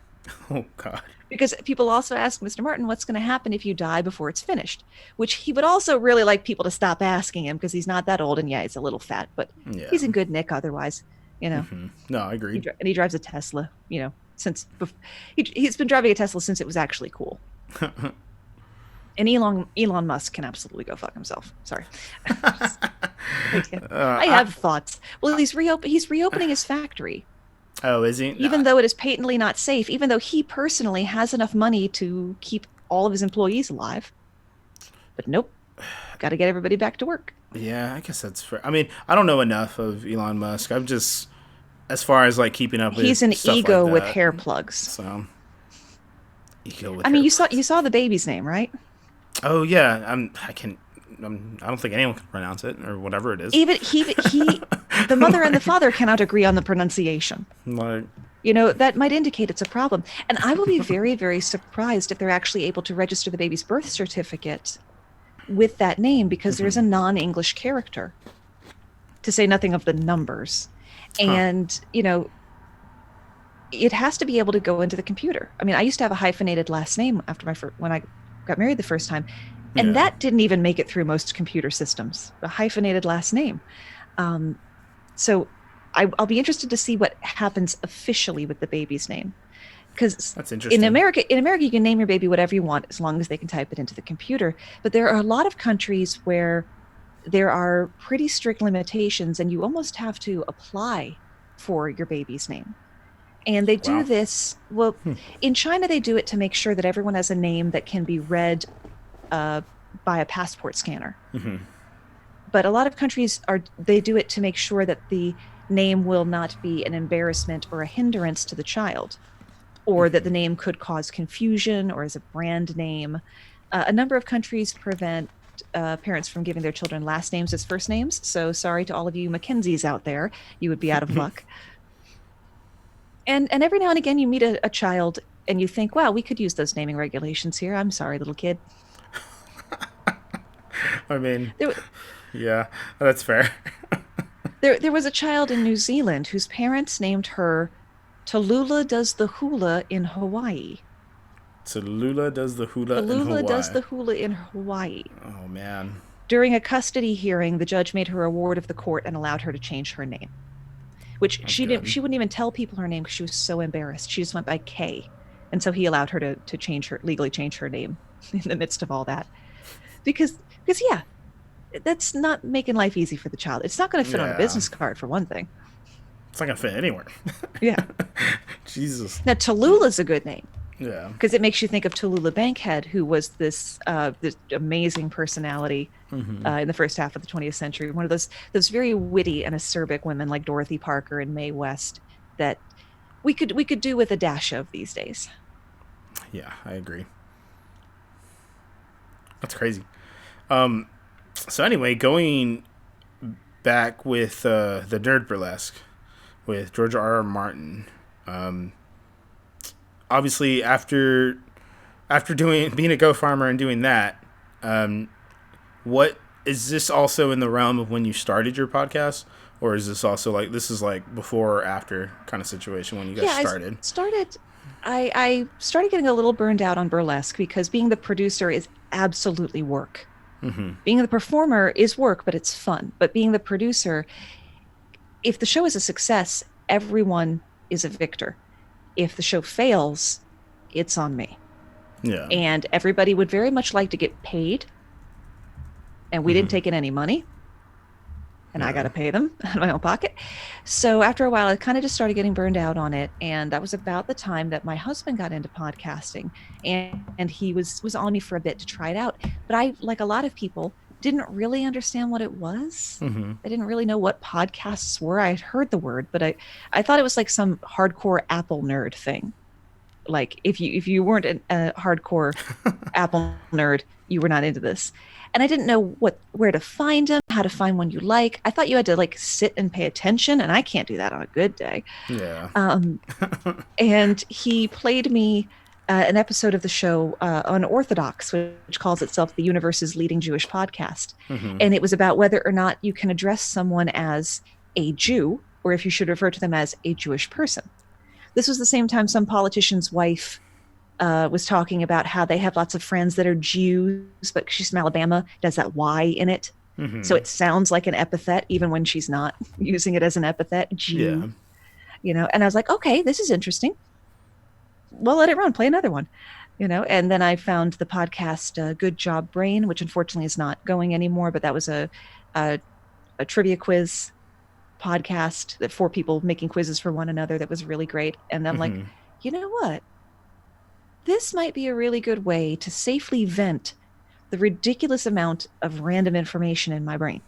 Oh God. because people also ask Mr. Martin, "What's going to happen if you die before it's finished?" Which he would also really like people to stop asking him because he's not that old, and yeah, he's a little fat, but Yeah. he's in good nick otherwise. You know, Hmm. No, I agreed. and he drives a Tesla. You know, since he's been driving a Tesla since it was actually cool. And Elon Musk can absolutely go fuck himself. Sorry. I I, have thoughts. Well, he's reopening his factory, oh, is he? even though it is patently not safe, even though he personally has enough money to keep all of his employees alive. But nope, got to get everybody back to work. Yeah, I guess that's fair. I mean, I don't know enough of Elon Musk. I'm just as far as like keeping up He's with an stuff ego like with that. hair plugs. So ego with I mean, hair you plugs. saw the baby's name, right? Oh yeah, I don't think anyone can pronounce it or whatever it is. Even the mother and the father cannot agree on the pronunciation. Like, You know, that might indicate it's a problem. And I will be very, very surprised if they're actually able to register the baby's birth certificate with that name because there's a non-English character, to say nothing of the numbers. huh? And, you know, it has to be able to go into the computer. I mean, I used to have a hyphenated last name after when I got married the first time, and Yeah. that didn't even make it through most computer systems, a hyphenated last name. Um, so I'll be interested to see what happens officially with the baby's name. Because That's interesting. In America, you can name your baby whatever you want as long as they can type it into the computer. But there are a lot of countries where there are pretty strict limitations, and you almost have to apply for your baby's name. And they do Wow. this, well, in China, they do it to make sure that everyone has a name that can be read uh, by a passport scanner. Hmm. But a lot of countries they do it to make sure that the name will not be an embarrassment or a hindrance to the child, or that the name could cause confusion or as a brand name. A number of countries prevent parents from giving their children last names as first names. So sorry to all of you Mackenzies out there, you would be out of luck. And every now and again you meet a child and you think, wow, we could use those naming regulations here. I'm sorry, little kid. I mean, There, yeah, that's fair. there was a child in New Zealand whose parents named her Tallulah does the hula in Hawaii. So Lula does the hula in Tallulah does Hawaii. the hula in Hawaii. Oh man. During a custody hearing, the judge made her a ward of the court and allowed her to change her name, which That's good. she wouldn't even tell people her name because she was so embarrassed. She just went by Kay. And so he allowed her to legally change her name in the midst of all that. Because yeah, that's not making life easy for the child. It's not going to fit on a Yeah. business card for one thing. It's not gonna fit anywhere. Yeah. Jesus. Now Tallulah's a good name Yeah. because it makes you think of Tallulah Bankhead, who was this amazing personality in the first half of the 20th century. One of those very witty and acerbic women like Dorothy Parker and Mae West that we could do with a dash of these days. Yeah, I agree. That's crazy. So anyway, going back with the Nerd Burlesque with George R. R. Martin. Obviously, after being a Go farmer and doing that, what is this also in the realm of when you started your podcast, or is this also like this is like before or after kind of situation when you guys Yeah, started? I started getting a little burned out on burlesque because being the producer is absolutely work. Being the performer is work, but it's fun. But being the producer, if the show is a success, everyone is a victor. If the show fails, it's on me. Yeah. And everybody would very much like to get paid, and we didn't take in any money, and I got Yeah. to pay them out of my own pocket. So after a while, I kind of just started getting burned out on it, and that was about the time that my husband got into podcasting, and he was on me for a bit to try it out. But I, like a lot of people, didn't really understand what it was. I didn't really know what podcasts were. I had heard the word, but I thought it was like some hardcore Apple nerd thing. Like if you weren't a hardcore Apple nerd, you were not into this. And I didn't know where to find them, how to find one you like. I thought you had to like sit and pay attention, and I can't do that on a good day. Yeah. And he played me an episode of the show Unorthodox, which calls itself the universe's leading Jewish podcast. And it was about whether or not you can address someone as a Jew or if you should refer to them as a Jewish person. This was the same time some politician's wife was talking about how they have lots of friends that are Jews, but she's from Alabama, does that Y in it. So it sounds like an epithet, even when she's not using it as an epithet, Yeah. Jew. And I was like, okay, this is interesting. Well, let it run, play another one. And then I found the podcast Good Job Brain, which unfortunately is not going anymore, but that was a trivia quiz podcast that 4 people making quizzes for one another that was really great. And I'm like, you know what? This might be a really good way to safely vent the ridiculous amount of random information in my brain.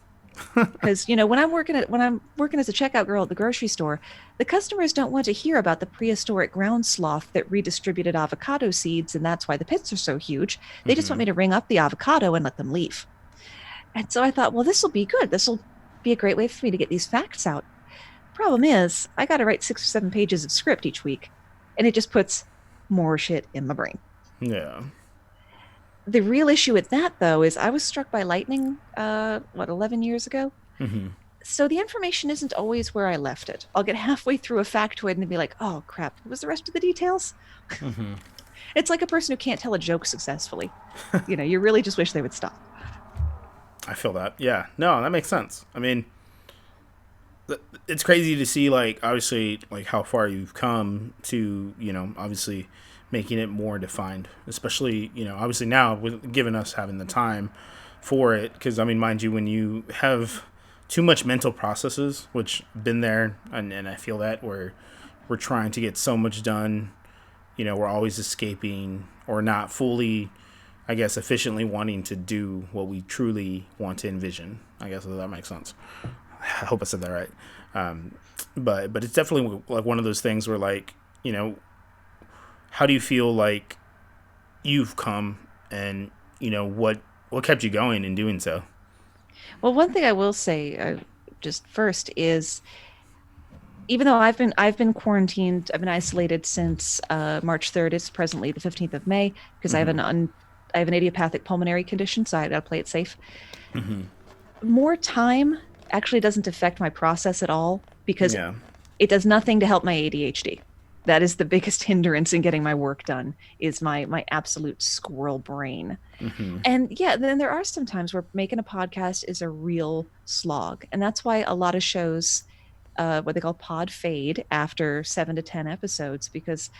Because when I'm working as a checkout girl at the grocery store, the customers don't want to hear about the prehistoric ground sloth that redistributed avocado seeds, and that's why the pits are so huge. They just want me to ring up the avocado and let them leave. And so I thought, well, this will be good. This will be a great way for me to get these facts out. Problem is, I got to write 6 or 7 pages of script each week, and it just puts more shit in my brain. Yeah. The real issue with that, though, is I was struck by lightning, 11 years ago? So the information isn't always where I left it. I'll get halfway through a factoid and be like, oh, crap, what was the rest of the details? It's like a person who can't tell a joke successfully. You really just wish they would stop. I feel that. Yeah. No, that makes sense. I mean, it's crazy to see, like, obviously, like, how far you've come to, obviously making it more defined, especially, obviously now with given us having the time for it. Because, I mean, mind you, when you have too much mental processes, which been there, and I feel that we're trying to get so much done, we're always escaping or not fully, I guess, efficiently wanting to do what we truly want to envision. I guess if that makes sense. I hope I said that right. But it's definitely like one of those things where, like, how do you feel like you've come, and what kept you going in doing so? Well, one thing I will say, just first, is even though I've been quarantined, I've been isolated since March 3rd. It's presently the 15th of May because I have an idiopathic pulmonary condition, so I got to play it safe. More time actually doesn't affect my process at all because it does nothing to help my ADHD. That is the biggest hindrance in getting my work done, is my absolute squirrel brain. And then there are some times where making a podcast is a real slog. And that's why a lot of shows, what they call pod fade after 7 to 10 episodes, because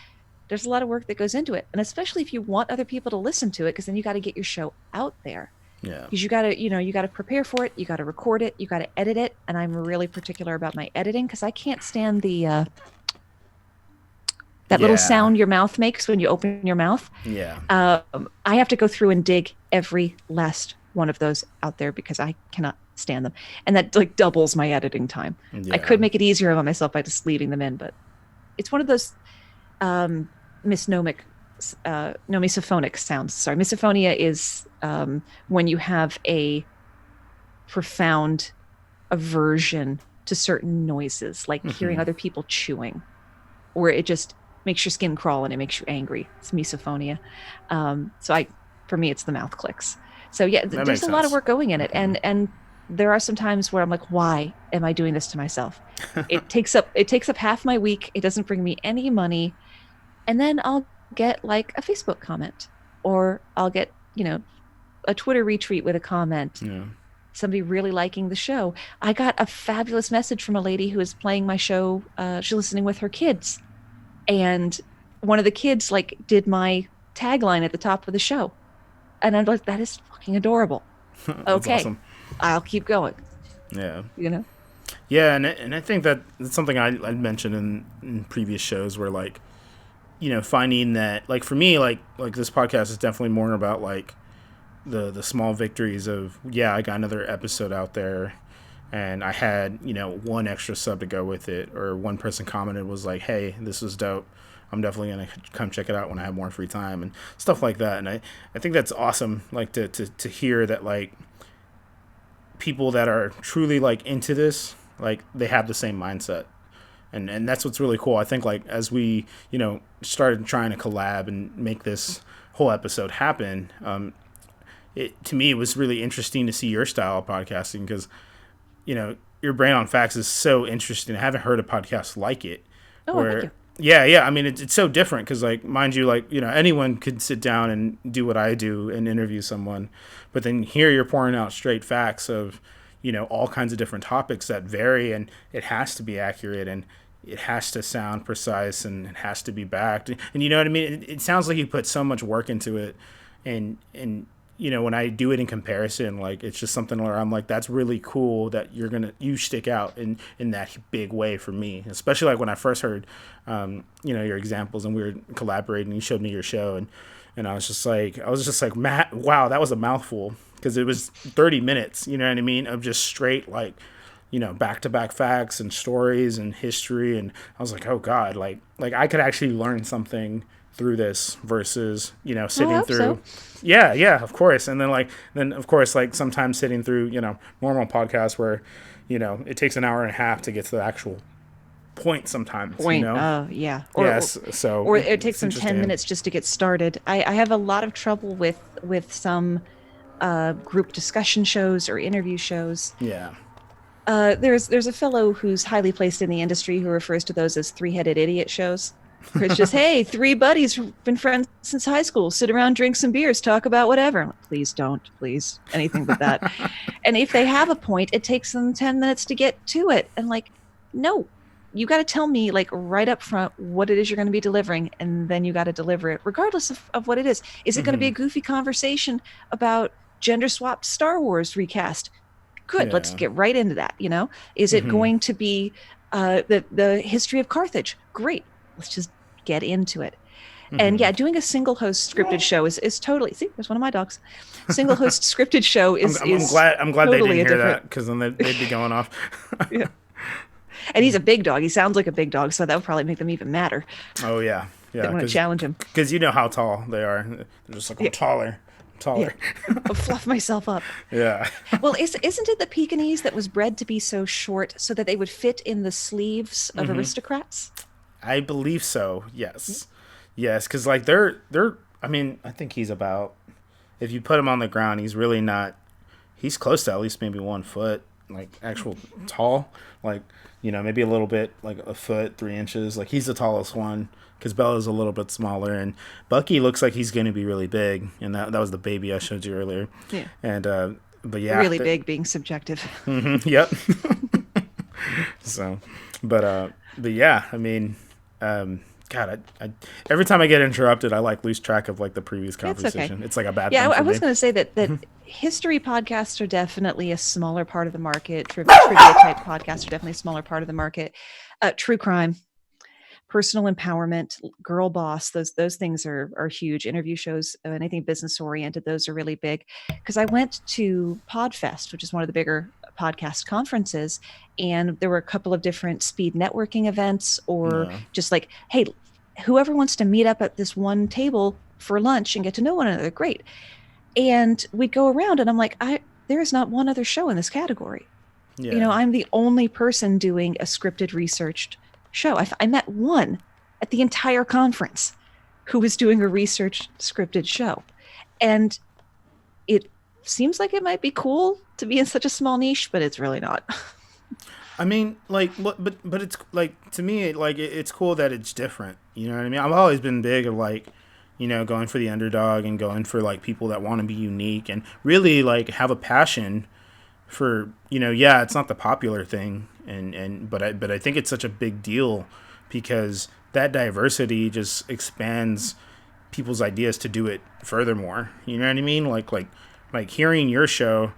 there's a lot of work that goes into it. And especially if you want other people to listen to it, because then you got to get your show out there. Yeah. Because you got to prepare for it. You got to record it. You got to edit it. And I'm really particular about my editing because I can't stand the that little sound your mouth makes when you open your mouth. Yeah. I have to go through and dig every last one of those out there because I cannot stand them. And that like doubles my editing time. I could make it easier on myself by just leaving them in, but it's one of those misphonic sounds. Sorry. Misophonia is when you have a profound aversion to certain noises, like hearing other people chewing, where it just makes your skin crawl and it makes you angry. It's misophonia. For me, it's the mouth clicks. So yeah, That there's makes a lot of sense. work going in it, and there are some times where I'm like, why am I doing this to myself? It takes up half my week. It doesn't bring me any money, and then I'll get like a Facebook comment, or I'll get a Twitter retweet with a comment. Yeah. Somebody really liking the show. I got a fabulous message from a lady who is playing my show. She's listening with her kids, and one of the kids like did my tagline at the top of the show, and I'm like, that is fucking adorable. That's Okay, awesome. I'll keep going. Yeah. You know. Yeah, and I think that it's something I mentioned in previous shows where like, finding that like for me like this podcast is definitely more about like the small victories of I got another episode out there, and I had one extra sub to go with it, or one person commented was like, hey, this was dope, I'm definitely gonna come check it out when I have more free time and stuff like that. And I think that's awesome, like to hear that like people that are truly like into this, like they have the same mindset. And that's what's really cool. I think like as we started trying to collab and make this whole episode happen, to me it was really interesting to see your style of podcasting, because your brain on facts is so interesting. I haven't heard a podcast like it Oh, thank where you. yeah, I mean it's so different, because like mind you, like anyone could sit down and do what I do and interview someone, but then here you're pouring out straight facts of all kinds of different topics that vary, and it has to be accurate, and it has to sound precise, and it has to be backed, and you know what I mean. It sounds like you put so much work into it, and when I do it in comparison, like it's just something where I'm like, that's really cool that you stick out in that big way for me, especially like when I first heard your examples and we were collaborating, you showed me your show, and I was just like, Matt, wow, that was a mouthful, because it was 30 minutes, you know what I mean, of just straight like back to back facts and stories and history, and I was like, oh god, like I could actually learn something through this versus Oh, I sitting hope so. through yeah, of course. And then of course like sometimes sitting through normal podcasts where it takes an hour and a half to get to the actual point sometimes, Point. Oh, yeah. yes, so Or it takes it's them 10 interesting. minutes just to get started. I have a lot of trouble with some group discussion shows or interview shows. Yeah. There's a fellow who's highly placed in the industry who refers to those as three-headed idiot shows, where it's just, hey, three buddies who've been friends since high school, sit around, drink some beers, talk about whatever. I'm like, please don't, please, anything but that. And if they have a point, it takes them 10 minutes to get to it. And like, no, you got to tell me like right up front what it is you're going to be delivering, and then you got to deliver it regardless of what it is. Is it going to be a goofy conversation about gender swapped Star Wars recast? Good, let's Yeah. get right into that. Is it going to be the history of Carthage? Great, let's just get into it. And yeah, doing a single host scripted show is totally, see, there's one of my dogs. Single host scripted show I'm, is I'm, I'm is glad I'm glad they totally didn't a hear different. that, because then they'd be going off. Yeah. And he's a big dog. He sounds like a big dog, so that would probably make them even madder. Oh yeah, They yeah, want to challenge him. because you know how tall they are. They're just like, I'm Yeah. taller, I'm Yeah. taller. I'll fluff myself up. Yeah. Well, isn't it the Pekinese that was bred to be so short so that they would fit in the sleeves of aristocrats? I believe so. Yes, yes, because like they're. I mean, I think he's about. If you put him on the ground, he's really not. He's close to at least maybe 1 foot, like actual tall. Like maybe a little bit, like a foot 3 inches. Like he's the tallest one, because Bella's a little bit smaller, and Bucky looks like he's going to be really big. And that was the baby I showed you earlier. Yeah. And but yeah, Really big being subjective. Yep. So, but yeah, I mean, God, I every time I get interrupted, I like lose track of like the previous It's okay. conversation. It's like a bad Yeah, thing I for was me. going to say that history podcasts are definitely a smaller part of the market. Trivia type podcasts are definitely a smaller part of the market. True crime, personal empowerment, girl boss, those things are huge. Interview shows, anything business oriented, those are really big. Because I went to Podfest, which is one of the bigger podcast conferences, and there were a couple of different speed networking events, or No. just like, hey, whoever wants to meet up at this one table for lunch and get to know one another, great. And we'd go around, and I'm like, there is not one other show in this category. Yeah. I'm the only person doing a scripted researched show. I met one at the entire conference who was doing a researched scripted show, and it seems like it might be cool to be in such a small niche, but it's really not. I mean, like, but it's like to me, it's cool that it's different. You know what I mean? I've always been big of like, going for the underdog and going for like people that want to be unique and really like have a passion for yeah, it's not the popular thing, but I think it's such a big deal because that diversity just expands people's ideas to do it furthermore. You know what I mean? Like hearing your show,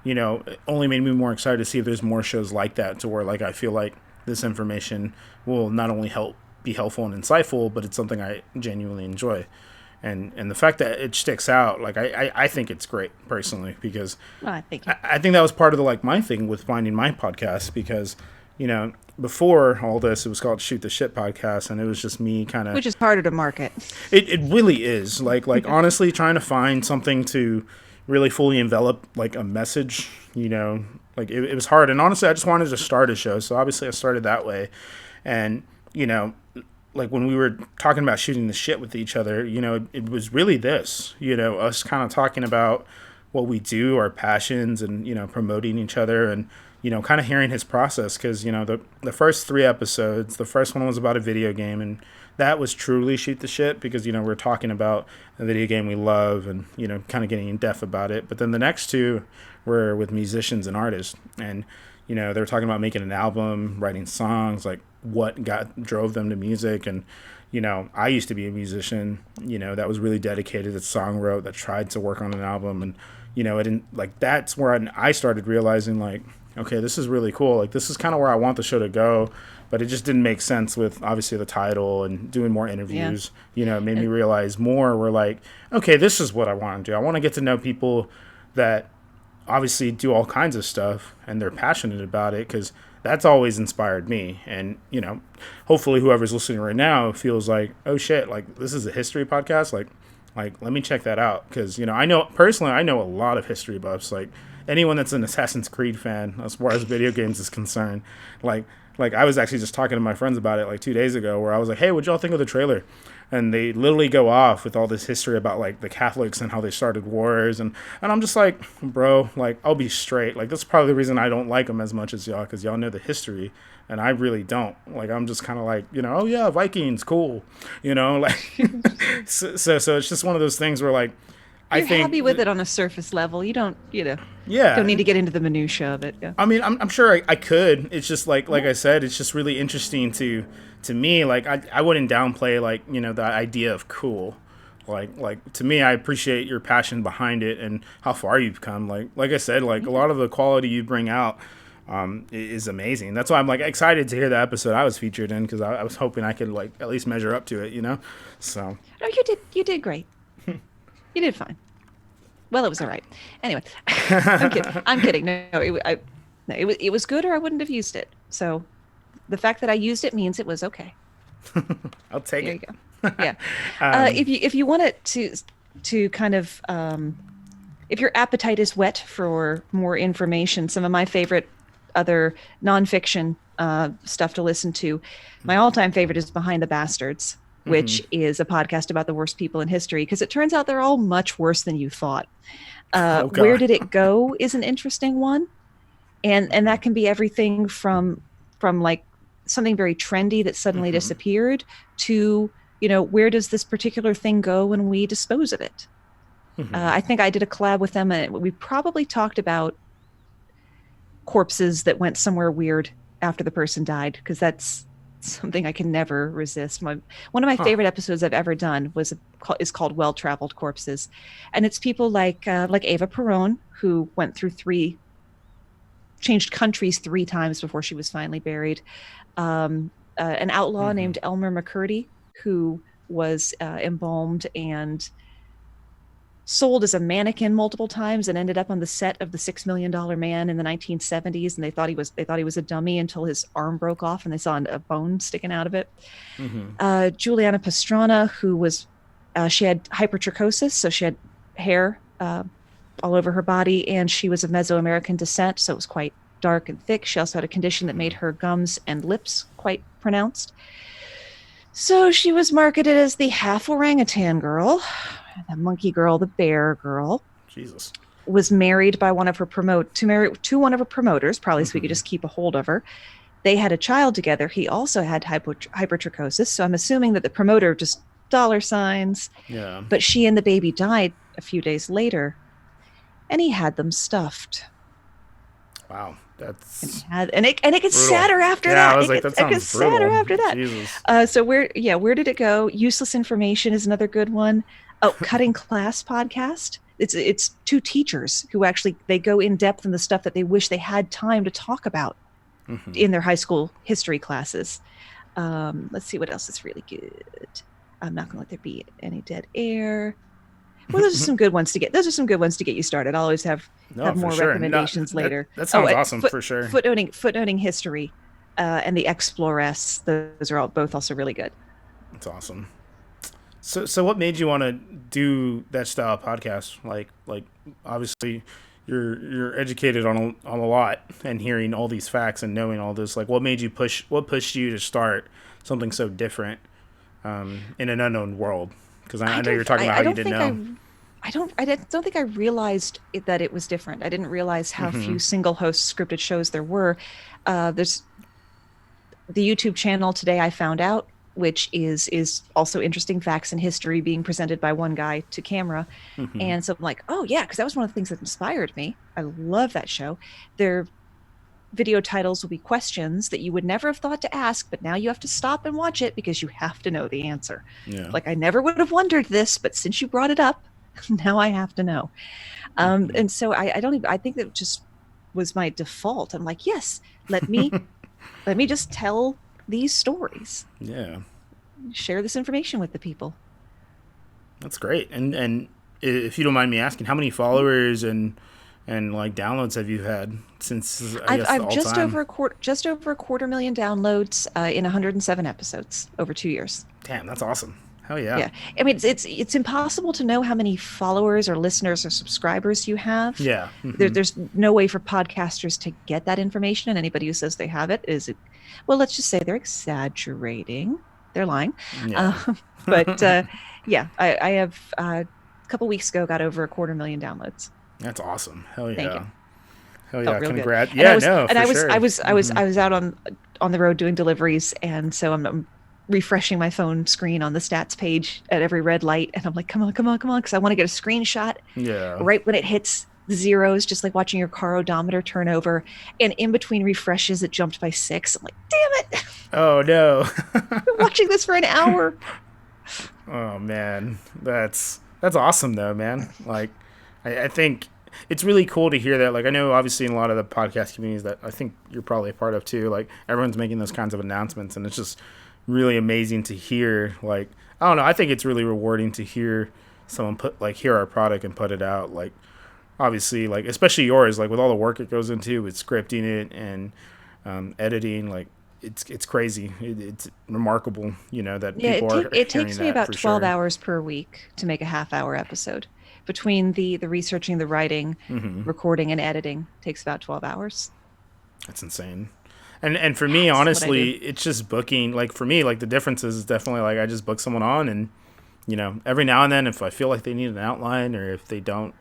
it only made me more excited to see if there's more shows like that to where like I feel like this information will not only be helpful and insightful, but it's something I genuinely enjoy. And the fact that it sticks out, like I think it's great personally because Thank you. I think that was part of the like my thing with finding my podcast because before all this it was called Shoot the Shit Podcast and it was just me kind of Which is harder to market. it really is like honestly trying to find something to really fully envelop like a message, like it was hard and honestly I just wanted to start a show, so obviously I started that way. And like when we were talking about shooting the shit with each other, it was really this, us kind of talking about what we do, our passions, and promoting each other, and kind of hearing his process. Because the first 3 episodes, the first one was about a video game, and that was truly shoot the shit because we're talking about a video game we love and kind of getting in depth about it. But then the next 2 were with musicians and artists, and they were talking about making an album, writing songs, like what drove them to music. And I used to be a musician that was really dedicated, that song wrote, that tried to work on an album. And it didn't, like, that's where I started realizing like, okay, this is really cool, like this is kind of where I want the show to go. But it just didn't make sense with obviously the title and doing more interviews. It made me realize more, we're like, okay, this is what I want to do. I want to get to know people that obviously do all kinds of stuff and they're passionate about it, because that's always inspired me. And hopefully whoever's listening right now feels like, oh shit, like this is a history podcast, like let me check that out. Because I know personally, I know a lot of history buffs, like anyone that's an Assassin's Creed fan as far as video games is concerned. Like I was actually just talking to my friends about it like 2 days ago, where I was like, hey, what'd y'all think of the trailer? And they literally go off with all this history about like the Catholics and how they started wars. And I'm just like, bro, like I'll be straight. Like that's probably the reason I don't like them as much as y'all, because y'all know the history and I really don't. Like I'm just kind of like, oh yeah, Vikings, cool. Like so it's just one of those things where like, You're happy with it on a surface level. You don't, yeah, don't need to get into the minutia of it. Yeah. I mean, I'm sure I could. It's just like I said, it's just really interesting to me. Like I wouldn't downplay like the idea of cool. Like to me, I appreciate your passion behind it and how far you've come. Like I said, like a lot of the quality you bring out is amazing. That's why I'm like excited to hear the episode I was featured in, because I was hoping I could like at least measure up to it. So. No, you did great. You did fine. Well, it was all right. Anyway, I'm kidding. No, it was good, or I wouldn't have used it. So the fact that I used it means it was okay. I'll take it. There you go. Yeah. If you want it to kind of if your appetite is whet for more information, some of my favorite other nonfiction stuff to listen to, my all-time favorite is Behind the Bastards, which is a podcast about the worst people in history, because it turns out they're all much worse than you thought. Where Did It Go is an interesting one. And that can be everything from like something very trendy that suddenly disappeared to, where does this particular thing go when we dispose of it? I think I did a collab with them, and we probably talked about corpses that went somewhere weird after the person died, because that's something I can never resist. One of my favorite episodes I've ever done is called Well-Traveled Corpses, and it's people like Eva Peron, who went through changed countries 3 times before she was finally buried. An outlaw named Elmer McCurdy, who was embalmed and sold as a mannequin multiple times and ended up on the set of The $6 Million Man in the 1970s. And they thought he was a dummy until his arm broke off and they saw a bone sticking out of it. Juliana Pastrana, who was, she had hypertrichosis, so she had hair all over her body, and she was of Mesoamerican descent, so it was quite dark and thick. She also had a condition that made her gums and lips quite pronounced. So she was marketed as the half orangutan girl, the monkey girl, the bear girl. Jesus. was married by one of her to one of her promoters, probably so he could just keep a hold of her. They had a child together. He also had hypertrichosis. So I'm assuming that the promoter just dollar signs. Yeah. But she and the baby died a few days later, and he had them stuffed. Wow. That's And it gets brutal. sadder after Yeah, that. I was like, that It gets sounds brutal. sadder after that. Jesus. So where did it go? Useless Information is another good one. Oh, Cutting Class podcast. It's two teachers who actually they go in depth in the stuff that they wish they had time to talk about in their high school history classes. Let's see what else is really good. I'm not gonna let there be any dead air. Well, those are some good ones to get. Those are some good ones to get you started. I'll always have more sure. recommendations later. That sounds awesome for sure. Footnoting history, and the Exploress. Those are both also really good. That's awesome. So what made you want to do that style of podcast? Like obviously you're educated on a lot, and hearing all these facts and knowing all this. Like, what pushed you to start something so different in an unknown world? Because I know you're talking about how you didn't know. I don't think I realized that it was different. I didn't realize how few single host scripted shows there were. There's the YouTube channel Today I Found Out, which is also interesting facts and history being presented by one guy to camera. And so I'm like, oh yeah, because that was one of the things that inspired me. I love that show. Their video titles will be questions that you would never have thought to ask, but now you have to stop and watch it because you have to know the answer. Yeah. Like, I never would have wondered this, but since you brought it up, now I have to know. And so I think that just was my default. I'm like, yes, let me just tell these stories. Yeah. Share this information with the people. That's great. And if you don't mind me asking, how many followers and like downloads have you had since I've just over a quarter 250,000 downloads in 107 episodes over 2 years. Damn, that's awesome. Hell yeah. Yeah. I mean, it's impossible to know how many followers or listeners or subscribers you have. Yeah. There's no way for podcasters to get that information, and anybody who says they have it well, let's just say they're exaggerating. They're lying. Yeah. But yeah, I have a couple weeks ago got over 250,000 downloads. That's awesome. Hell yeah. Thank you. Hell yeah. Congrats. Yeah, I was out on the road doing deliveries, and so I'm refreshing my phone screen on the stats page at every red light, and I'm like, come on, because I want to get a screenshot. Yeah. Right when it hits the zeros, just like watching your car odometer turn over, and in between refreshes it jumped by 6. I'm like, damn it. Oh no. I've been watching this for an hour. Oh man. That's awesome though, man. Like, I think it's really cool to hear that. Like, I know obviously in a lot of the podcast communities that I think you're probably a part of too, like, everyone's making those kinds of announcements, and it's just really amazing to hear. Like, I don't know, I think it's really rewarding to hear someone hear our product and put it out. Like, obviously, like, especially yours, like, with all the work it goes into with scripting it and editing, like, it's crazy. It's remarkable, that people are. It takes me about 12 hours per week to make a half-hour episode. Between the researching, the writing, recording, and editing, takes about 12 hours. That's insane. And for me, honestly, it's just booking. Like, for me, like, the difference is definitely, like, I just book someone on, and, every now and then if I feel like they need an outline, or if they don't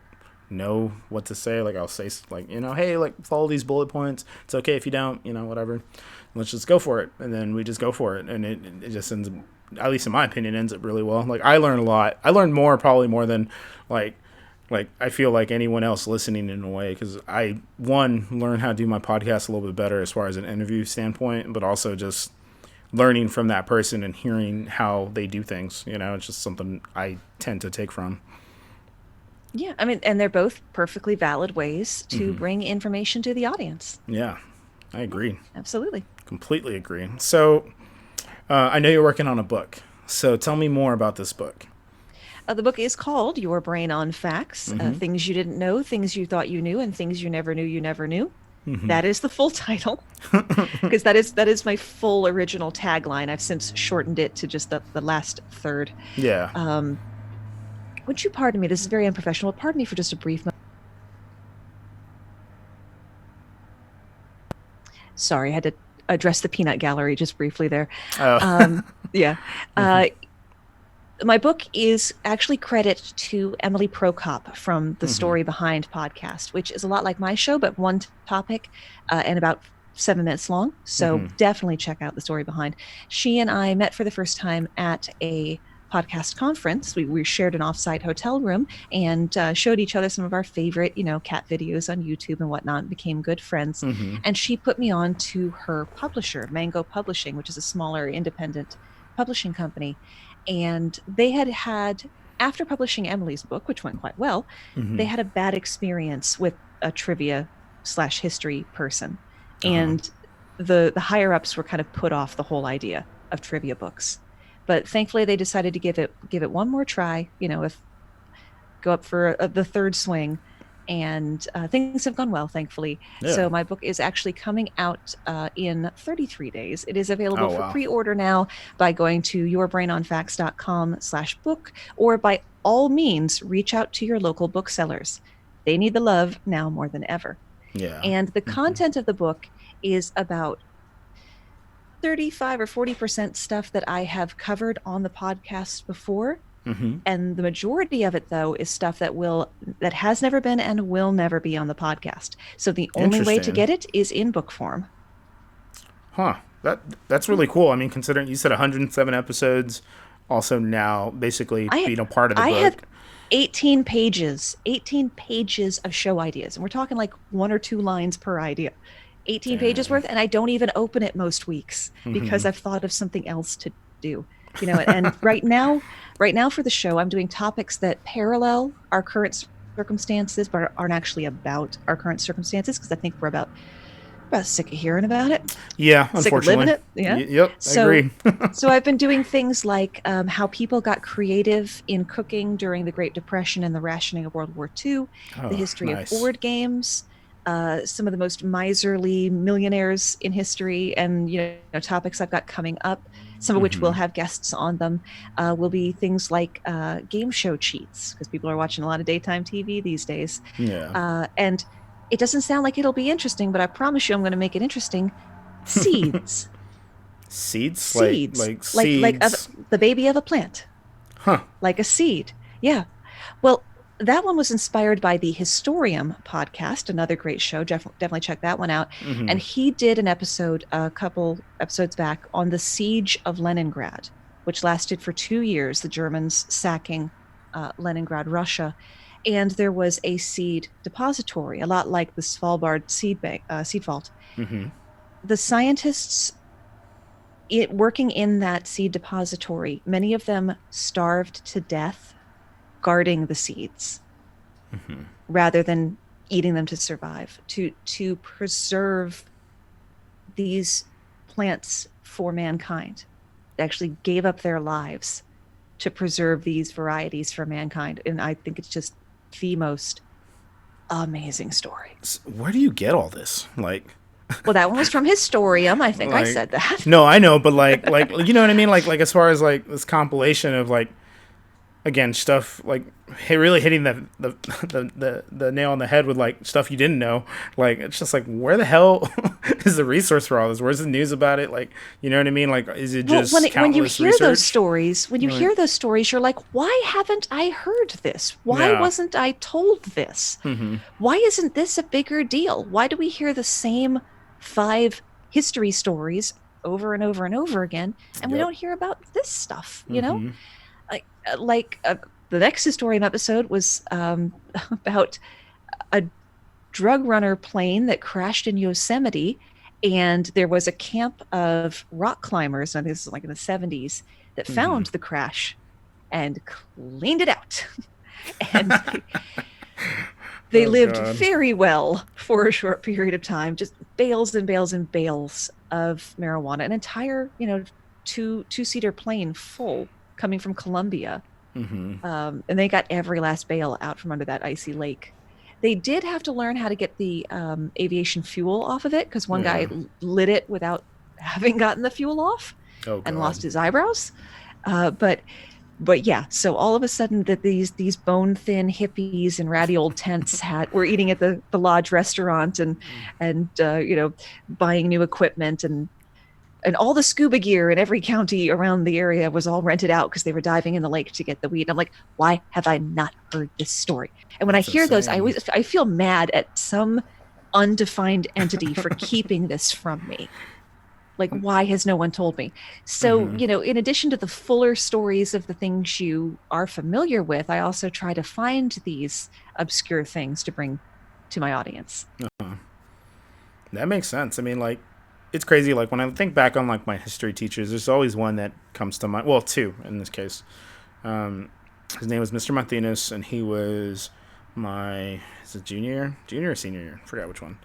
know what to say, like, I'll say, like, hey, like, follow these bullet points. It's okay if you don't, whatever. Let's just go for it. And then we just go for it. And it just ends up, at least in my opinion, ends up really well. Like, I learn a lot. I learned probably more than, like I feel like anyone else listening in a way, because I, learn how to do my podcast a little bit better as far as an interview standpoint, but also just learning from that person and hearing how they do things. It's just something I tend to take from. Yeah, I mean, and they're both perfectly valid ways to bring information to the audience. Yeah, I agree. Absolutely. Completely agree. So I know you're working on a book. So tell me more about this book. The book is called Your Brain on Facts, Things You Didn't Know, Things You Thought You Knew, and Things You Never Knew You Never Knew. That is the full title, because that is my full original tagline. I've since shortened it to just the last third. Yeah. Would you pardon me? This is very unprofessional. Pardon me for just a brief moment. Sorry, I had to address the peanut gallery just briefly there. Oh. Yeah. My book is actually credit to Emily Prokop from the Mm-hmm. Story Behind podcast, which is a lot like my show, but one topic and about 7 minutes long. So Mm-hmm. definitely check out the Story Behind. She and I met for the first time at a podcast conference. We shared an offsite hotel room and showed each other some of our favorite, cat videos on YouTube and whatnot, and became good friends. Mm-hmm. And she put me on to her publisher, Mango Publishing, which is a smaller independent publishing company. And they had, after publishing Emily's book, which went quite well, Mm-hmm. they had a bad experience with a trivia slash history person. Uh-huh. And the higher ups were kind of put off the whole idea of trivia books. But thankfully they decided to give it one more try, if go up for the third swing. And things have gone well, thankfully. Yeah. So my book is actually coming out in 33 days. It is available Oh for wow. pre-order now by going to yourbrainonfacts.com/book, or by all means, reach out to your local booksellers. They need the love now more than ever. Yeah. And the Mm-hmm. content of the book is about 35 or 40% stuff that I have covered on the podcast before, Mm-hmm. and the majority of it though is stuff that has never been and will never be on the podcast. So the only way to Interesting. get it is in book form. Huh. That's really cool. I mean, considering you said 107 episodes, also now basically I being a part of the I have book. 18 pages of show ideas, and we're talking like one or two lines per idea. 18 pages Dang. worth, and I don't even open it most weeks Mm-hmm. because I've thought of something else to do. And right now for the show, I'm doing topics that parallel our current circumstances, but aren't actually about our current circumstances, because I think we're about sick of hearing about it, Yeah, sick of living unfortunately. it. Yeah. Yep, I So agree. so I've been doing things like how people got creative in cooking during the Great Depression and the rationing of World War II, the Oh, history of nice. board games, some of the most miserly millionaires in history, and topics I've got coming up, some of which will Mm-hmm. have guests on them, will be things like game show cheats, because people are watching a lot of daytime TV these days. Yeah. And it doesn't sound like it'll be interesting, but I promise you I'm going to make it interesting. Seeds. Seeds, Seeds, like like seeds. the baby of a plant, Huh. like a seed. Yeah. Well, that one was inspired by the Historium podcast, another great show. Definitely check that one out. Mm-hmm. And he did an episode a couple episodes back on the siege of Leningrad, which lasted for 2 years, the Germans sacking Leningrad, Russia. And there was a seed depository, a lot like the Svalbard seed bank, seed vault. Mm-hmm. The scientists working in that seed depository, many of them starved to death guarding the seeds Mm-hmm. rather than eating them to survive, to preserve these plants for mankind. They actually gave up their lives to preserve these varieties for mankind. And I think it's just the most amazing story. Where do you get all this? Well, that one was from Historium. I think I Like, said that. no, I know, but like, you know what I mean? Like as far as like this compilation of like, again, stuff like really hitting the nail on the head with like stuff you didn't know. Like it's just like, where the hell is the resource for all this? Where's the news about it? Like, you know what I mean? Like, is it Well, just when you countless hear those research? stories, Like, you're like, why haven't I heard this? Why yeah. wasn't I told this? Mm-hmm. Why isn't this a bigger deal? Why do we hear the same 5 history stories over and over and over again, and we Yep. don't hear about this stuff? Mm-hmm. Like the next Historium episode was about a drug runner plane that crashed in Yosemite, and there was a camp of rock climbers, and this is like in the 70s, that Mm-hmm. found the crash and cleaned it out. And they Oh lived God. very well for a short period of time, just bales and bales and bales of marijuana, an entire, two-seater plane full coming from Colombia. Mm-hmm. And they got every last bale out from under that icy lake. They did have to learn how to get the aviation fuel off of it, because one Yeah. guy lit it without having gotten the fuel off Oh and God. lost his eyebrows. But yeah, so all of a sudden that these bone thin hippies in ratty old tents were eating at the lodge restaurant and buying new equipment, and and all the scuba gear in every county around the area was all rented out because they were diving in the lake to get the weed. I'm like, why have I not heard this story? And when That's I hear those, insane. I feel mad at some undefined entity for keeping this from me. Like, why has no one told me? So, Mm-hmm. in addition to the fuller stories of the things you are familiar with, I also try to find these obscure things to bring to my audience. Uh-huh. That makes sense. I mean, like, it's crazy. Like when I think back on like my history teachers, there's always one that comes to mind. Well, two in this case. Um, his name was Mr. Martinez, and he was my is it junior or senior year? I forgot which one.